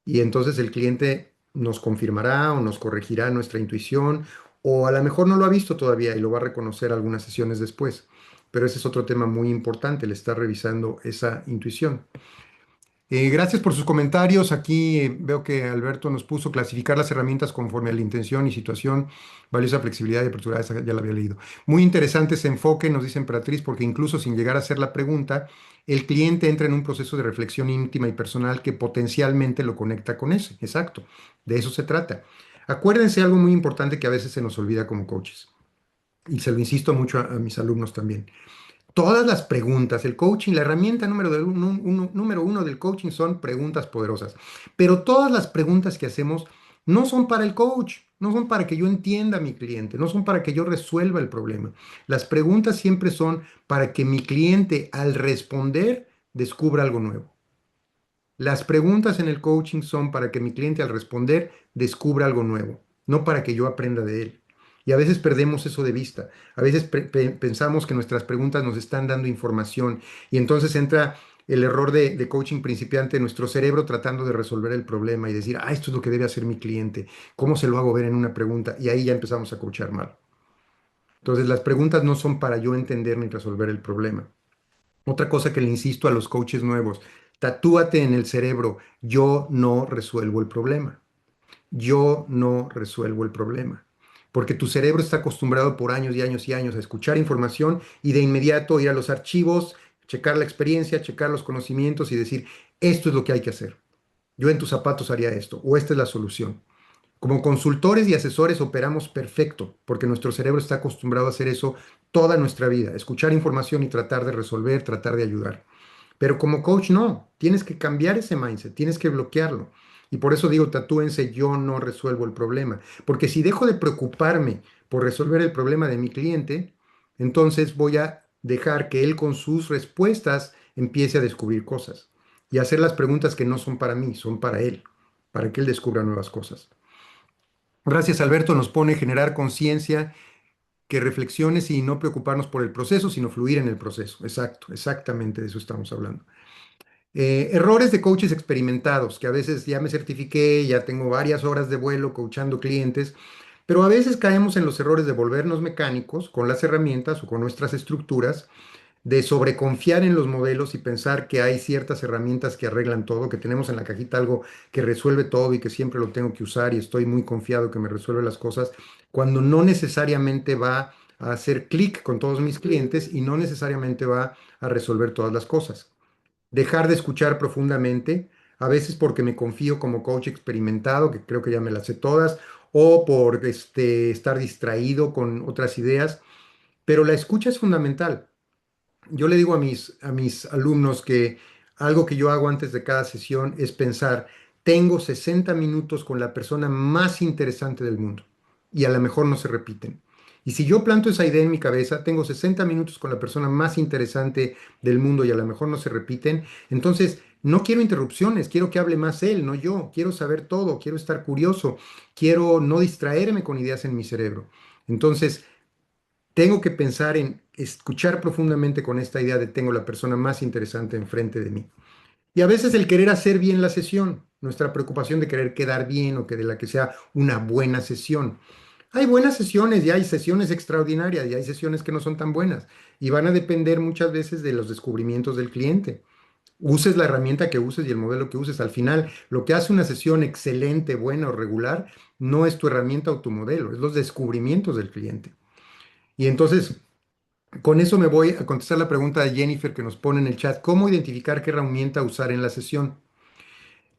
B: Y entonces el cliente nos confirmará o nos corregirá nuestra intuición, o a lo mejor no lo ha visto todavía y lo va a reconocer algunas sesiones después. Pero ese es otro tema muy importante, el estar revisando esa intuición. Gracias por sus comentarios. Aquí veo que Alberto nos puso clasificar las herramientas conforme a la intención y situación, valiosa flexibilidad y apertura. Esa ya la había leído. Muy interesante ese enfoque, nos dice Emperatriz, porque incluso sin llegar a hacer la pregunta, el cliente entra en un proceso de reflexión íntima y personal que potencialmente lo conecta con ese. Exacto, de eso se trata. Acuérdense algo muy importante que a veces se nos olvida como coaches, y se lo insisto mucho a mis alumnos también. Todas las preguntas, el coaching, la herramienta número uno del coaching son preguntas poderosas. Pero todas las preguntas que hacemos no son para el coach, no son para que yo entienda a mi cliente, no son para que yo resuelva el problema. Las preguntas siempre son para que mi cliente al responder descubra algo nuevo. Las preguntas en el coaching son para que mi cliente al responder descubra algo nuevo, no para que yo aprenda de él. Y a veces perdemos eso de vista. A veces pensamos que nuestras preguntas nos están dando información y entonces entra el error de coaching principiante en nuestro cerebro tratando de resolver el problema y decir, ah, esto es lo que debe hacer mi cliente. ¿Cómo se lo hago ver en una pregunta? Y ahí ya empezamos a coachar mal. Entonces las preguntas no son para yo entender ni resolver el problema. Otra cosa que le insisto a los coaches nuevos, tatúate en el cerebro, yo no resuelvo el problema. Yo no resuelvo el problema. Porque tu cerebro está acostumbrado por años y años y años a escuchar información y de inmediato ir a los archivos, checar la experiencia, checar los conocimientos y decir, esto es lo que hay que hacer. Yo en tus zapatos haría esto o esta es la solución. Como consultores y asesores operamos perfecto, porque nuestro cerebro está acostumbrado a hacer eso toda nuestra vida, escuchar información y tratar de resolver, tratar de ayudar. Pero como coach no, tienes que cambiar ese mindset, tienes que bloquearlo. Y por eso digo, tatúense, yo no resuelvo el problema. Porque si dejo de preocuparme por resolver el problema de mi cliente, entonces voy a dejar que él con sus respuestas empiece a descubrir cosas y a hacer las preguntas que no son para mí, son para él, para que él descubra nuevas cosas. Gracias, Alberto, nos pone generar conciencia, que reflexiones y no preocuparnos por el proceso, sino fluir en el proceso. Exacto, exactamente de eso estamos hablando. Errores de coaches experimentados, que a veces ya me certifiqué, ya tengo varias horas de vuelo coachando clientes, pero a veces caemos en los errores de volvernos mecánicos con las herramientas o con nuestras estructuras, de sobreconfiar en los modelos y pensar que hay ciertas herramientas que arreglan todo, que tenemos en la cajita algo que resuelve todo y que siempre lo tengo que usar y estoy muy confiado que me resuelve las cosas, cuando no necesariamente va a hacer clic con todos mis clientes y no necesariamente va a resolver todas las cosas. Dejar de escuchar profundamente, a veces porque me confío como coach experimentado, que creo que ya me las sé todas, o por estar distraído con otras ideas, pero la escucha es fundamental. Yo le digo a mis alumnos que algo que yo hago antes de cada sesión es pensar, tengo 60 minutos con la persona más interesante del mundo y a lo mejor no se repiten. Y si yo planto esa idea en mi cabeza, tengo 60 minutos con la persona más interesante del mundo y a lo mejor no se repiten, entonces no quiero interrupciones, quiero que hable más él, no yo, quiero saber todo, quiero estar curioso, quiero no distraerme con ideas en mi cerebro. Entonces, tengo que pensar en escuchar profundamente con esta idea de tengo la persona más interesante enfrente de mí. Y a veces el querer hacer bien la sesión, nuestra preocupación de querer quedar bien o que de la que sea una buena sesión. Hay buenas sesiones y hay sesiones extraordinarias y hay sesiones que no son tan buenas y van a depender muchas veces de los descubrimientos del cliente. Uses la herramienta que uses y el modelo que uses. Al final, lo que hace una sesión excelente, buena o regular no es tu herramienta o tu modelo, es los descubrimientos del cliente. Y entonces, con eso me voy a contestar la pregunta de Jennifer que nos pone en el chat. ¿Cómo identificar qué herramienta usar en la sesión?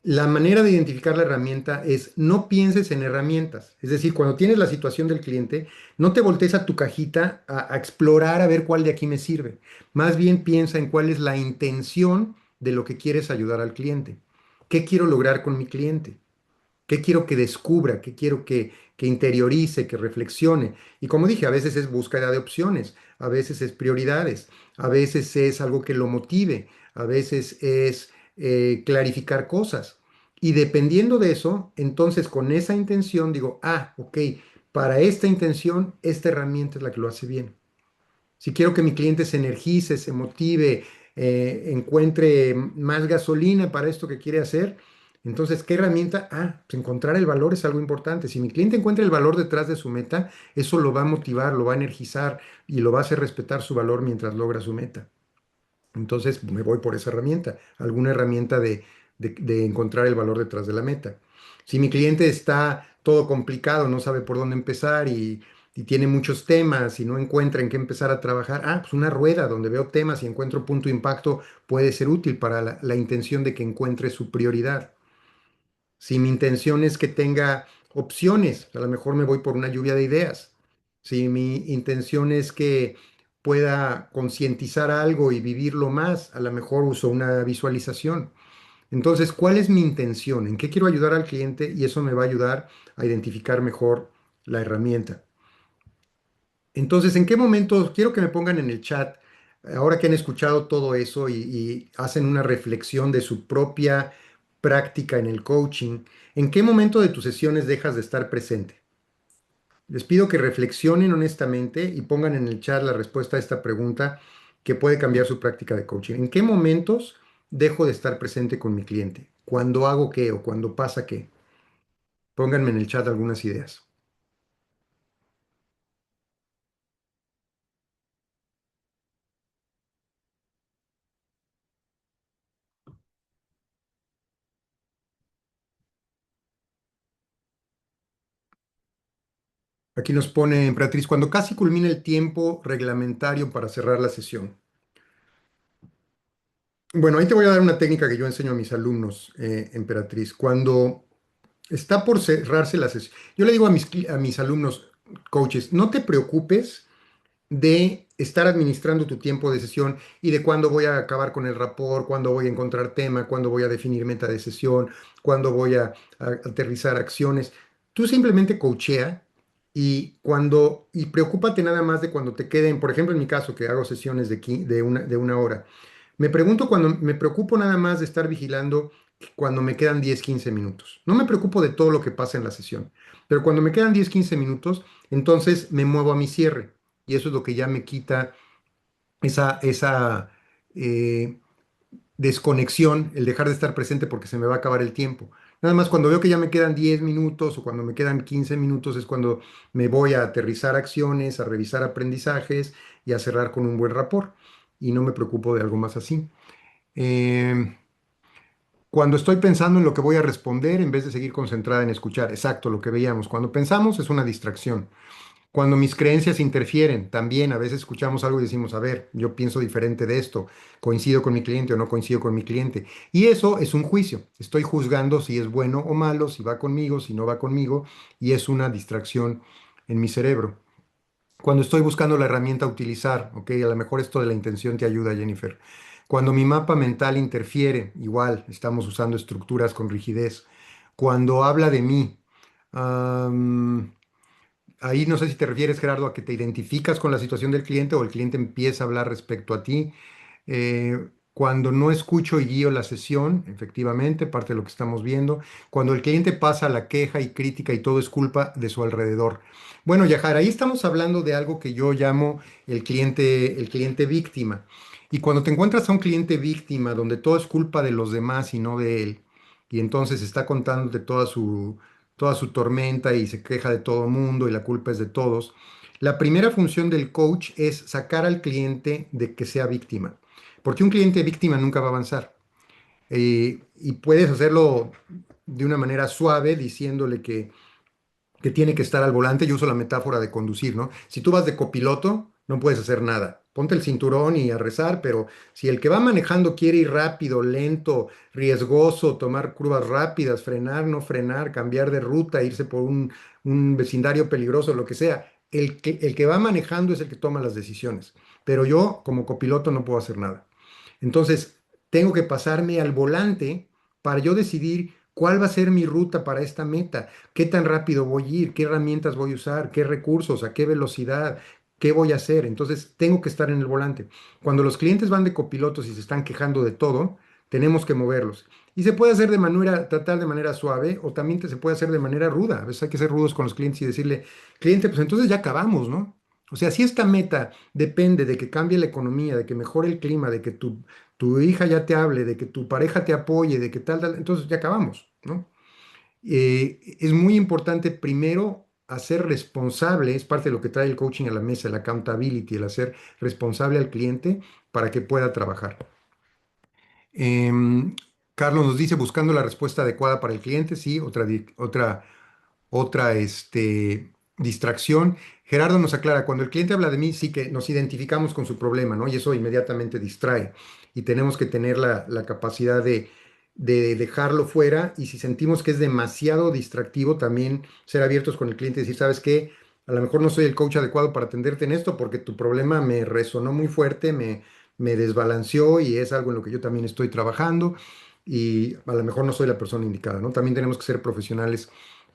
B: La manera de identificar la herramienta es no pienses en herramientas. Es decir, cuando tienes la situación del cliente, no te voltees a tu cajita a explorar a ver cuál de aquí me sirve. Más bien piensa en cuál es la intención de lo que quieres ayudar al cliente. ¿Qué quiero lograr con mi cliente? ¿Qué quiero que descubra? ¿Qué quiero que interiorice, que reflexione? Y como dije, a veces es búsqueda de opciones, a veces es prioridades, a veces es algo que lo motive, a veces es clarificar cosas. Y dependiendo de eso, entonces con esa intención digo, ok, para esta intención, esta herramienta es la que lo hace bien. Si quiero que mi cliente se energice, se motive, encuentre más gasolina para esto que quiere hacer, entonces, ¿qué herramienta? Pues encontrar el valor es algo importante. Si mi cliente encuentra el valor detrás de su meta, eso lo va a motivar, lo va a energizar y lo va a hacer respetar su valor mientras logra su meta. Entonces, me voy por esa herramienta, alguna herramienta de encontrar el valor detrás de la meta. Si mi cliente está todo complicado, no sabe por dónde empezar y tiene muchos temas y no encuentra en qué empezar a trabajar, pues una rueda donde veo temas y encuentro punto de impacto puede ser útil para la intención de que encuentre su prioridad. Si mi intención es que tenga opciones, a lo mejor me voy por una lluvia de ideas. Si mi intención es que pueda concientizar algo y vivirlo más, a lo mejor uso una visualización. Entonces, ¿cuál es mi intención? ¿En qué quiero ayudar al cliente? Y eso me va a ayudar a identificar mejor la herramienta. Entonces, ¿en qué momento quiero que me pongan en el chat, ahora que han escuchado todo eso y hacen una reflexión de su propia práctica en el coaching, ¿en qué momento de tus sesiones dejas de estar presente? Les pido que reflexionen honestamente y pongan en el chat la respuesta a esta pregunta que puede cambiar su práctica de coaching. ¿En qué momentos dejo de estar presente con mi cliente? ¿Cuándo hago qué o cuándo pasa qué? Pónganme en el chat algunas ideas. Aquí nos pone Emperatriz, cuando casi culmina el tiempo reglamentario para cerrar la sesión. Bueno, ahí te voy a dar una técnica que yo enseño a mis alumnos, Emperatriz. Cuando Está por cerrarse la sesión. Yo le digo a a mis alumnos, coaches, no te preocupes de estar administrando tu tiempo de sesión y de cuándo voy a acabar con el rapport, cuándo voy a encontrar tema, cuándo voy a definir meta de sesión, cuándo voy a aterrizar acciones. Tú simplemente coachea y preocúpate nada más de cuando te queden, por ejemplo, en mi caso, que hago sesiones de una hora. Me preocupo nada más de estar vigilando cuando me quedan 10 15 minutos. No me preocupo de todo lo que pasa en la sesión, pero cuando me quedan 10 15 minutos, entonces me muevo a mi cierre. Y eso es lo que ya me quita esa eh, desconexión, el dejar de estar presente porque se me va a acabar el tiempo. Nada más cuando veo que ya me quedan 10 minutos o cuando me quedan 15 minutos es cuando me voy a aterrizar acciones, a revisar aprendizajes y a cerrar con un buen rapport. Y no me preocupo de algo más así. Eh, Cuando estoy pensando en lo que voy a responder en vez de seguir concentrada en escuchar, exacto, lo que veíamos. Cuando pensamos es una distracción. Cuando mis creencias interfieren, también a veces escuchamos algo y decimos, a ver, yo pienso diferente de esto, coincido con mi cliente o no coincido con mi cliente. Y eso es un juicio. Estoy juzgando si es bueno o malo, si va conmigo, si no va conmigo, y es una distracción en mi cerebro. Cuando estoy buscando la herramienta a utilizar, ok, a lo mejor esto de la intención te ayuda, Jennifer. Cuando mi mapa mental interfiere, igual, estamos usando estructuras con rigidez. Cuando habla de mí, ahí no sé si te refieres, Gerardo, a que te identificas con la situación del cliente o el cliente empieza a hablar respecto a ti. Cuando no escucho y guío la sesión, efectivamente, parte de lo que estamos viendo. Cuando el cliente pasa la queja y crítica y todo es culpa de su alrededor. Bueno, Yahar, ahí estamos hablando de algo que yo llamo el cliente víctima. Y cuando te encuentras a un cliente víctima donde todo es culpa de los demás y no de él, y entonces está contándote toda su tormenta y se queja de todo el mundo y la culpa es de todos. La primera función del coach es sacar al cliente de que sea víctima, porque un cliente víctima nunca va a avanzar. Y puedes hacerlo de una manera suave, diciéndole que tiene que estar al volante. Yo uso la metáfora de conducir, ¿no? Si tú vas de copiloto, no puedes hacer nada. Ponte el cinturón y a rezar, pero si el que va manejando quiere ir rápido, lento, riesgoso, tomar curvas rápidas, frenar, no frenar, cambiar de ruta, irse por un vecindario peligroso, lo que sea, el que va manejando es el que toma las decisiones. Pero yo, como copiloto, no puedo hacer nada. Entonces, tengo que pasarme al volante para yo decidir cuál va a ser mi ruta para esta meta, qué tan rápido voy a ir, qué herramientas voy a usar, qué recursos, a qué velocidad, qué voy a hacer. Entonces, tengo que estar en el volante. Cuando los clientes van de copilotos y se están quejando de todo, tenemos que moverlos. Y se puede hacer de manera, tratar de manera suave o también se puede hacer de manera ruda. A veces hay que ser rudos con los clientes y decirle, cliente, pues entonces ya acabamos, ¿no? O sea, si esta meta depende de que cambie la economía, de que mejore el clima, de que tu hija ya te hable, de que tu pareja te apoye, de que tal, entonces ya acabamos, ¿no? Es muy importante primero hacer responsable, es parte de lo que trae el coaching a la mesa, el accountability, el hacer responsable al cliente para que pueda trabajar. Em, Carlos nos dice, buscando la respuesta adecuada para el cliente, sí, otra distracción. Gerardo nos aclara, cuando el cliente habla de mí, sí que nos identificamos con su problema, ¿no? Y eso inmediatamente distrae. Y tenemos que tener la capacidad de dejarlo fuera. Y si sentimos que es demasiado distractivo, también ser abiertos con el cliente y decir, ¿sabes qué? A lo mejor no soy el coach adecuado para atenderte en esto porque tu problema me resonó muy fuerte, me desbalanceó y es algo en lo que yo también estoy trabajando. Y a lo mejor no soy la persona indicada, ¿no? También tenemos que ser profesionales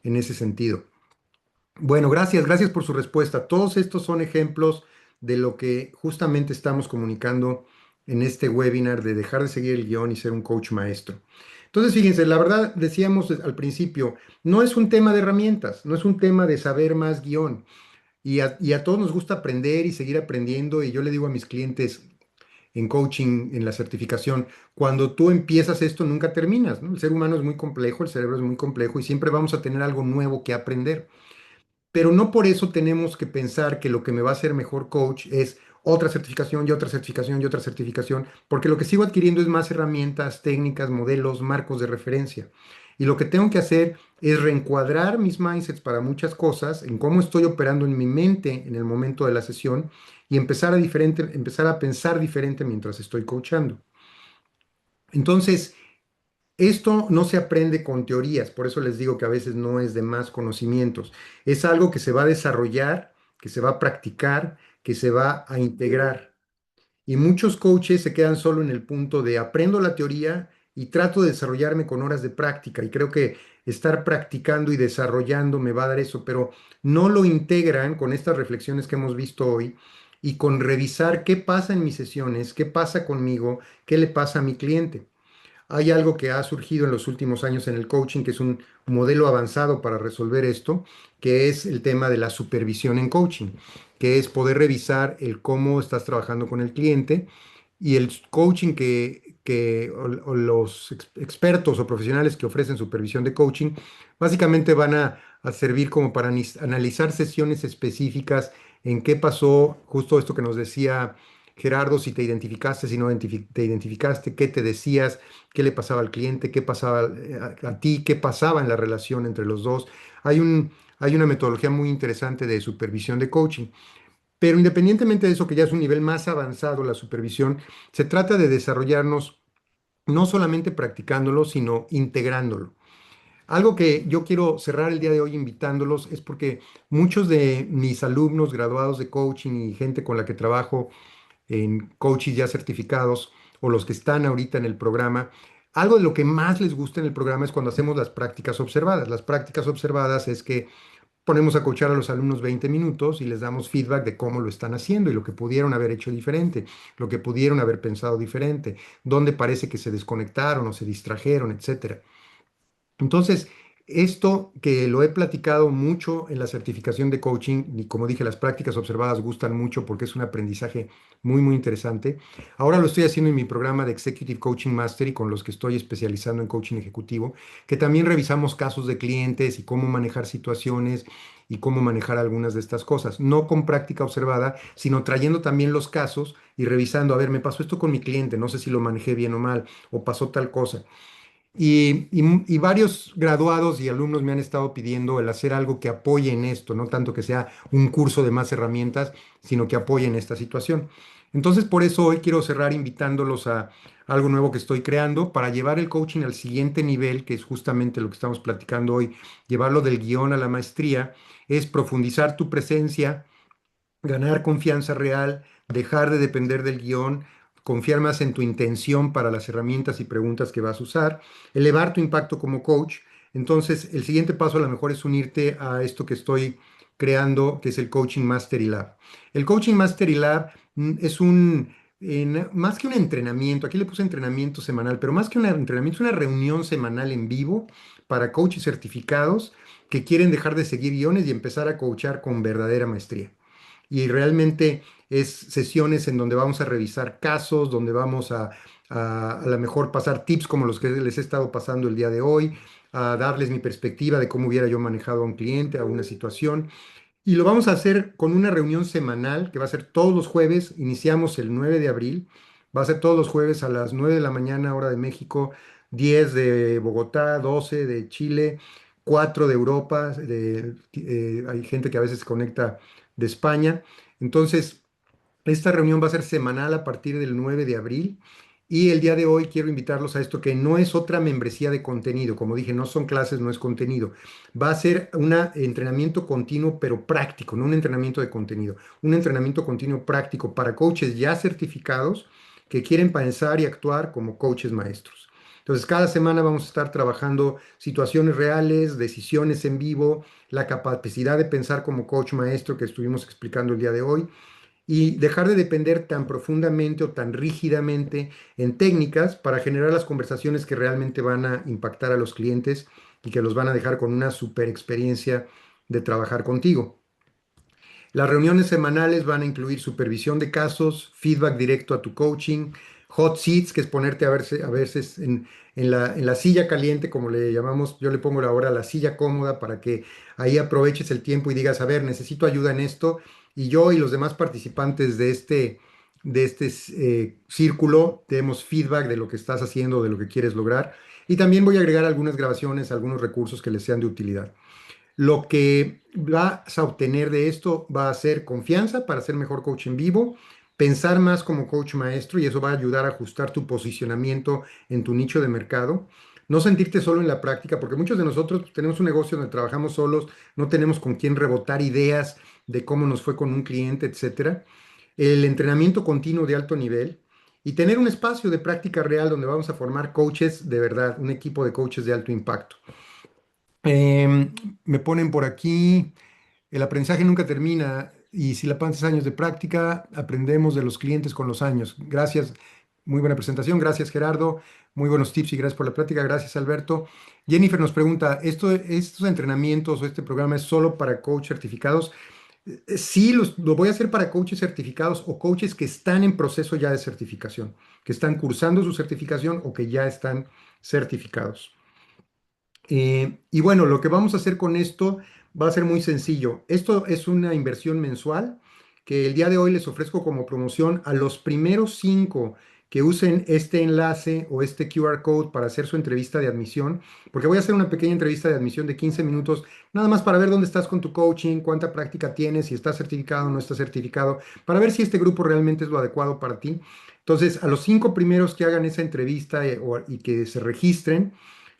B: en ese sentido. Bueno, gracias por su respuesta. Todos estos son ejemplos de lo que justamente estamos comunicando en este webinar de dejar de seguir el guión y ser un coach maestro. Entonces, fíjense, la verdad, decíamos al principio, no es un tema de herramientas, no es un tema de saber más guión. Y a todos nos gusta aprender y seguir aprendiendo. Y yo le digo a mis clientes en coaching, en la certificación, cuando tú empiezas esto, nunca terminas, ¿no? El ser humano es muy complejo, el cerebro es muy complejo y siempre vamos a tener algo nuevo que aprender. Pero no por eso tenemos que pensar que lo que me va a hacer mejor coach es otra certificación y otra certificación y otra certificación, porque lo que sigo adquiriendo es más herramientas, técnicas, modelos, marcos de referencia. Y lo que tengo que hacer es reencuadrar mis mindsets para muchas cosas, en cómo estoy operando en mi mente en el momento de la sesión y empezar a pensar diferente mientras estoy coachando. Entonces, Esto no se aprende con teorías, por eso les digo que a veces no es de más conocimientos. Es algo que se va a desarrollar, que se va a practicar, que se va a integrar. Y muchos coaches se quedan solo en el punto de aprendo la teoría y trato de desarrollarme con horas de práctica. Y creo que estar practicando y desarrollando me va a dar eso, pero no lo integran con estas reflexiones que hemos visto hoy y con revisar qué pasa en mis sesiones, qué pasa conmigo, qué le pasa a mi cliente. Hay algo que ha surgido en los últimos años en el coaching, que es un modelo avanzado para resolver esto, que es el tema de la supervisión en coaching, que es poder revisar el cómo estás trabajando con el cliente y el coaching o los expertos o profesionales que ofrecen supervisión de coaching, básicamente van a servir como para analizar sesiones específicas en qué pasó, justo esto que nos decía Gerardo, si te identificaste, si no te identificaste, qué te decías, qué le pasaba al cliente, qué pasaba a ti, qué pasaba en la relación entre los dos. Hay hay una metodología muy interesante de supervisión de coaching, pero independientemente de eso, que ya es un nivel más avanzado, la supervisión, se trata de desarrollarnos no solamente practicándolo, sino integrándolo. Algo que yo quiero cerrar el día de hoy invitándolos es porque muchos de mis alumnos graduados de coaching y gente con la que trabajo en coaches ya certificados o los que están ahorita en el programa, algo de lo que más les gusta en el programa es cuando hacemos las prácticas observadas. Las prácticas observadas es que ponemos a coachar a los alumnos 20 minutos y les damos feedback de cómo lo están haciendo y lo que pudieron haber hecho diferente, lo que pudieron haber pensado diferente, dónde parece que se desconectaron o se distrajeron, etcétera. Entonces, esto que lo he platicado mucho en la certificación de coaching, y como dije, las prácticas observadas gustan mucho porque es un aprendizaje muy, muy interesante. Ahora lo estoy haciendo en mi programa de Executive Coaching Mastery con los que estoy especializando en coaching ejecutivo, que también revisamos casos de clientes y cómo manejar situaciones y cómo manejar algunas de estas cosas. No con práctica observada, sino trayendo también los casos y revisando, a ver, me pasó esto con mi cliente, no sé si lo manejé bien o mal, o pasó tal cosa. Y varios graduados y alumnos me han estado pidiendo el hacer algo que apoye en esto, no tanto que sea un curso de más herramientas, sino que apoye en esta situación. Entonces, por eso hoy quiero cerrar invitándolos a algo nuevo que estoy creando para llevar el coaching al siguiente nivel, que es justamente lo que estamos platicando hoy, llevarlo del guión a la maestría, es profundizar tu presencia, ganar confianza real, dejar de depender del guión, confiar más en tu intención para las herramientas y preguntas que vas a usar, elevar tu impacto como coach. Entonces, el siguiente paso a lo mejor es unirte a esto que estoy creando, que es el Coaching Mastery Lab. El Coaching Mastery Lab es más que un entrenamiento, aquí le puse entrenamiento semanal, pero más que un entrenamiento, es una reunión semanal en vivo para coaches certificados que quieren dejar de seguir guiones y empezar a coachar con verdadera maestría y realmente es sesiones en donde vamos a revisar casos, donde vamos a lo mejor pasar tips como los que les he estado pasando el día de hoy, a darles mi perspectiva de cómo hubiera yo manejado a un cliente, a una situación. Y lo vamos a hacer con una reunión semanal que va a ser todos los jueves, iniciamos el 9 de abril, va a ser todos los jueves a las 9 de la mañana, hora de México, 10 de Bogotá, 12 de Chile, 4 de Europa, hay gente que a veces se conecta de España. Entonces, esta reunión va a ser semanal a partir del 9 de abril. Y el día de hoy quiero invitarlos a esto que no es otra membresía de contenido. Como dije, no son clases, no es contenido. Va a ser un entrenamiento continuo, pero práctico, no un entrenamiento de contenido. Un entrenamiento continuo práctico para coaches ya certificados que quieren pensar y actuar como coaches maestros. Entonces, cada semana vamos a estar trabajando situaciones reales, decisiones en vivo, la capacidad de pensar como coach maestro que estuvimos explicando el día de hoy y dejar de depender tan profundamente o tan rígidamente en técnicas para generar las conversaciones que realmente van a impactar a los clientes y que los van a dejar con una super experiencia de trabajar contigo. Las reuniones semanales van a incluir supervisión de casos, feedback directo a tu coaching, hot seats, que es ponerte a veces en la silla caliente, como le llamamos, yo le pongo ahora la silla cómoda para que ahí aproveches el tiempo y digas, a ver, necesito ayuda en esto, y yo y los demás participantes de este círculo te demos feedback de lo que estás haciendo, de lo que quieres lograr, y también voy a agregar algunas grabaciones, algunos recursos que les sean de utilidad. Lo que vas a obtener de esto va a ser confianza para ser mejor coach en vivo, pensar más como coach maestro y eso va a ayudar a ajustar tu posicionamiento en tu nicho de mercado, No sentirte solo en la práctica, porque muchos de nosotros pues, tenemos un negocio donde trabajamos solos, no tenemos con quién rebotar ideas de cómo nos fue con un cliente, etcétera. El entrenamiento continuo de alto nivel y tener un espacio de práctica real donde vamos a formar coaches de verdad, un equipo de coaches de alto impacto. Em, Me ponen por aquí. El aprendizaje nunca termina y si la pasas años de práctica, aprendemos de los clientes con los años. Gracias, muy buena presentación. Gracias, Gerardo. Muy buenos tips y gracias por la plática. Gracias, Alberto. Jennifer nos pregunta, ¿estos entrenamientos o este programa es solo para coach certificados? Sí, lo voy a hacer para coaches certificados o coaches que están en proceso ya de certificación, que están cursando su certificación o que ya están certificados. Y bueno, lo que vamos a hacer con esto va a ser muy sencillo. Esto es una inversión mensual que el día de hoy les ofrezco como promoción a los primeros 5 que usen este enlace o este QR code para hacer su entrevista de admisión, porque voy a hacer una pequeña entrevista de admisión de 15 minutos, nada más para ver dónde estás con tu coaching, cuánta práctica tienes, si estás certificado o no estás certificado, para ver si este grupo realmente es lo adecuado para ti. Entonces, a los 5 primeros que hagan esa entrevista y que se registren,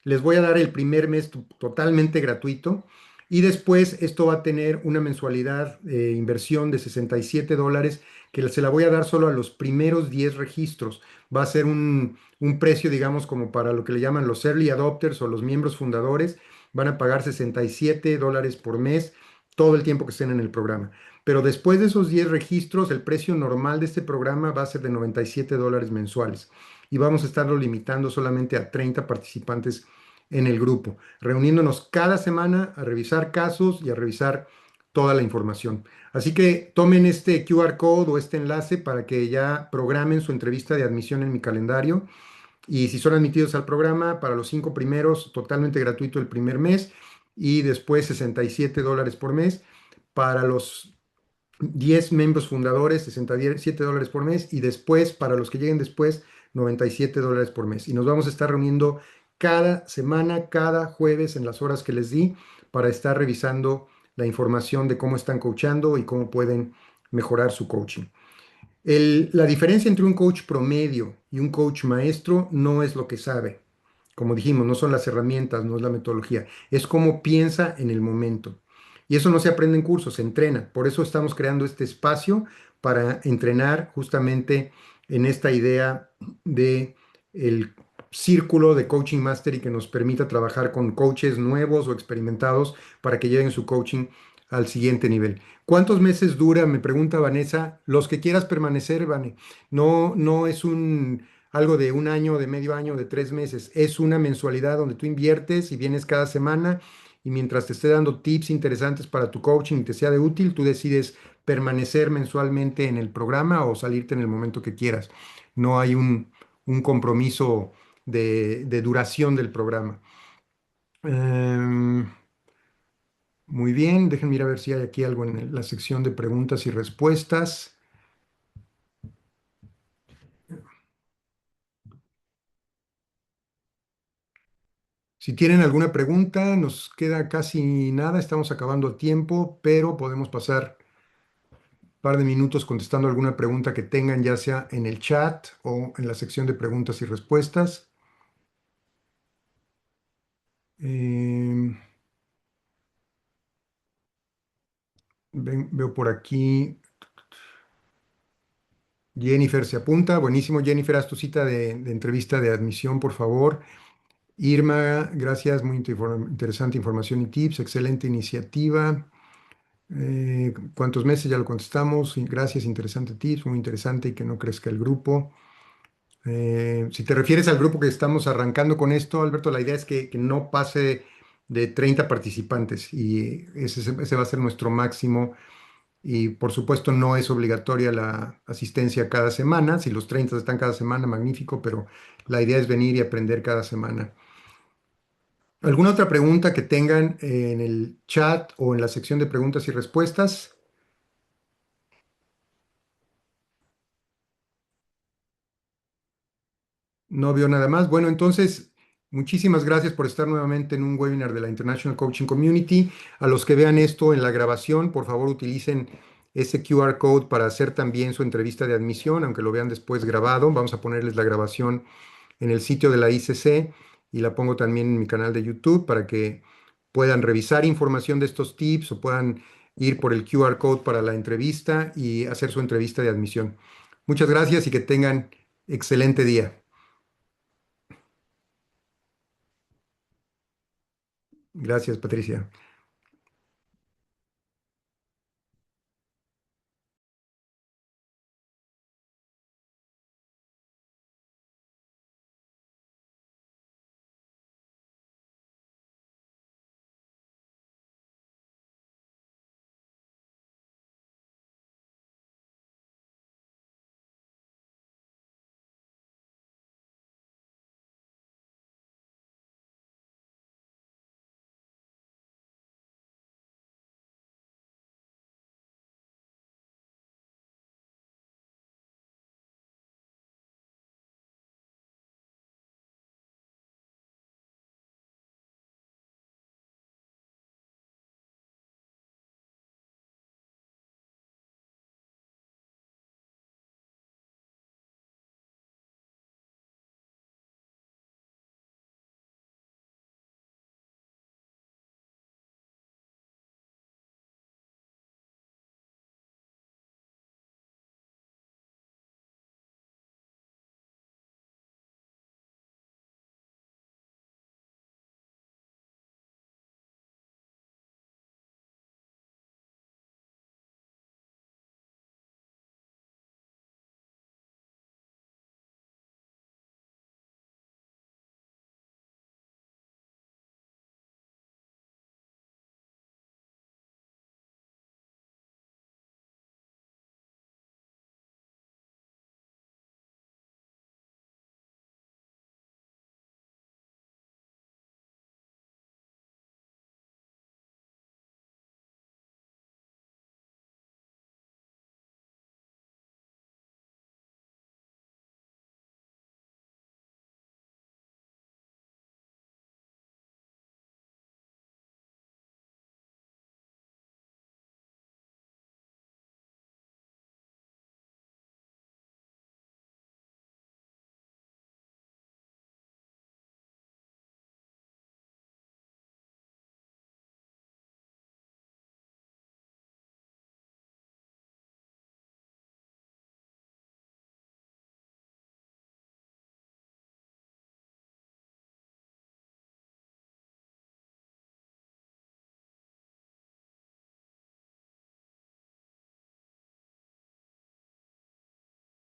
B: les voy a dar el primer mes totalmente gratuito y después esto va a tener una mensualidad de inversión de $67 que se la voy a dar solo a los primeros 10 registros. Va a ser un precio, digamos, como para lo que le llaman los early adopters o los miembros fundadores. Van a pagar $67 por mes todo el tiempo que estén en el programa. Pero después de esos 10 registros, el precio normal de este programa va a ser de $97 mensuales. Y vamos a estarlo limitando solamente a 30 participantes en el grupo, reuniéndonos cada semana a revisar casos y a revisar toda la información. Así que tomen este QR code o este enlace para que ya programen su entrevista de admisión en mi calendario. Y si son admitidos al programa, para los 5 primeros, totalmente gratuito el primer mes y después $67 por mes. Para los 10 miembros fundadores, $67 por mes y después, para los que lleguen después, $97 por mes. Y nos vamos a estar reuniendo cada semana, cada jueves en las horas que les di para estar revisando la información de cómo están coachando y cómo pueden mejorar su coaching. La diferencia entre un coach promedio y un coach maestro no es lo que sabe. Como dijimos, no son las herramientas, no es la metodología, es cómo piensa en el momento. Y eso no se aprende en cursos, se entrena. Por eso estamos creando este espacio para entrenar justamente en esta idea de el círculo de coaching mastery que nos permita trabajar con coaches nuevos o experimentados para que lleven su coaching al siguiente nivel. ¿Cuántos meses dura? Me pregunta Vanessa. Los que quieras permanecer, Vane. No, no es algo de un año, de medio año, de 3 meses. Es una mensualidad donde tú inviertes y vienes cada semana y mientras te esté dando tips interesantes para tu coaching y te sea de útil, tú decides permanecer mensualmente en el programa o salirte en el momento que quieras. No hay un compromiso de duración del programa. Em, Muy bien, déjenme ir a ver si hay aquí algo en la sección de preguntas y respuestas. Si tienen alguna pregunta, nos queda casi nada, estamos acabando a tiempo, pero podemos pasar un par de minutos contestando alguna pregunta que tengan, ya sea en el chat o en la sección de preguntas y respuestas. Em, Veo por aquí, Jennifer se apunta. Buenísimo, Jennifer, haz tu cita de entrevista de admisión, por favor. Irma, gracias, muy interesante información y tips, excelente iniciativa. ¿Cuántos meses? Ya lo contestamos. Sí, gracias, interesante tips, muy interesante y que no crezca el grupo. Si te refieres al grupo que estamos arrancando con esto, Alberto, la idea es que no pase de 30 participantes y ese va a ser nuestro máximo. Y por supuesto no es obligatoria la asistencia cada semana. Si los 30 están cada semana, magnífico, pero la idea es venir y aprender cada semana. ¿Alguna otra pregunta que tengan en el chat o en la sección de preguntas y respuestas? No veo nada más. Bueno, entonces, muchísimas gracias por estar nuevamente en un webinar de la International Coaching Community. A los que vean esto en la grabación, por favor utilicen ese QR code para hacer también su entrevista de admisión, aunque lo vean después grabado. Vamos a ponerles la grabación en el sitio de la ICC y la pongo también en mi canal de YouTube para que puedan revisar información de estos tips o puedan ir por el QR code para la entrevista y hacer su entrevista de admisión. Muchas gracias y que tengan excelente día. Gracias, Patricia.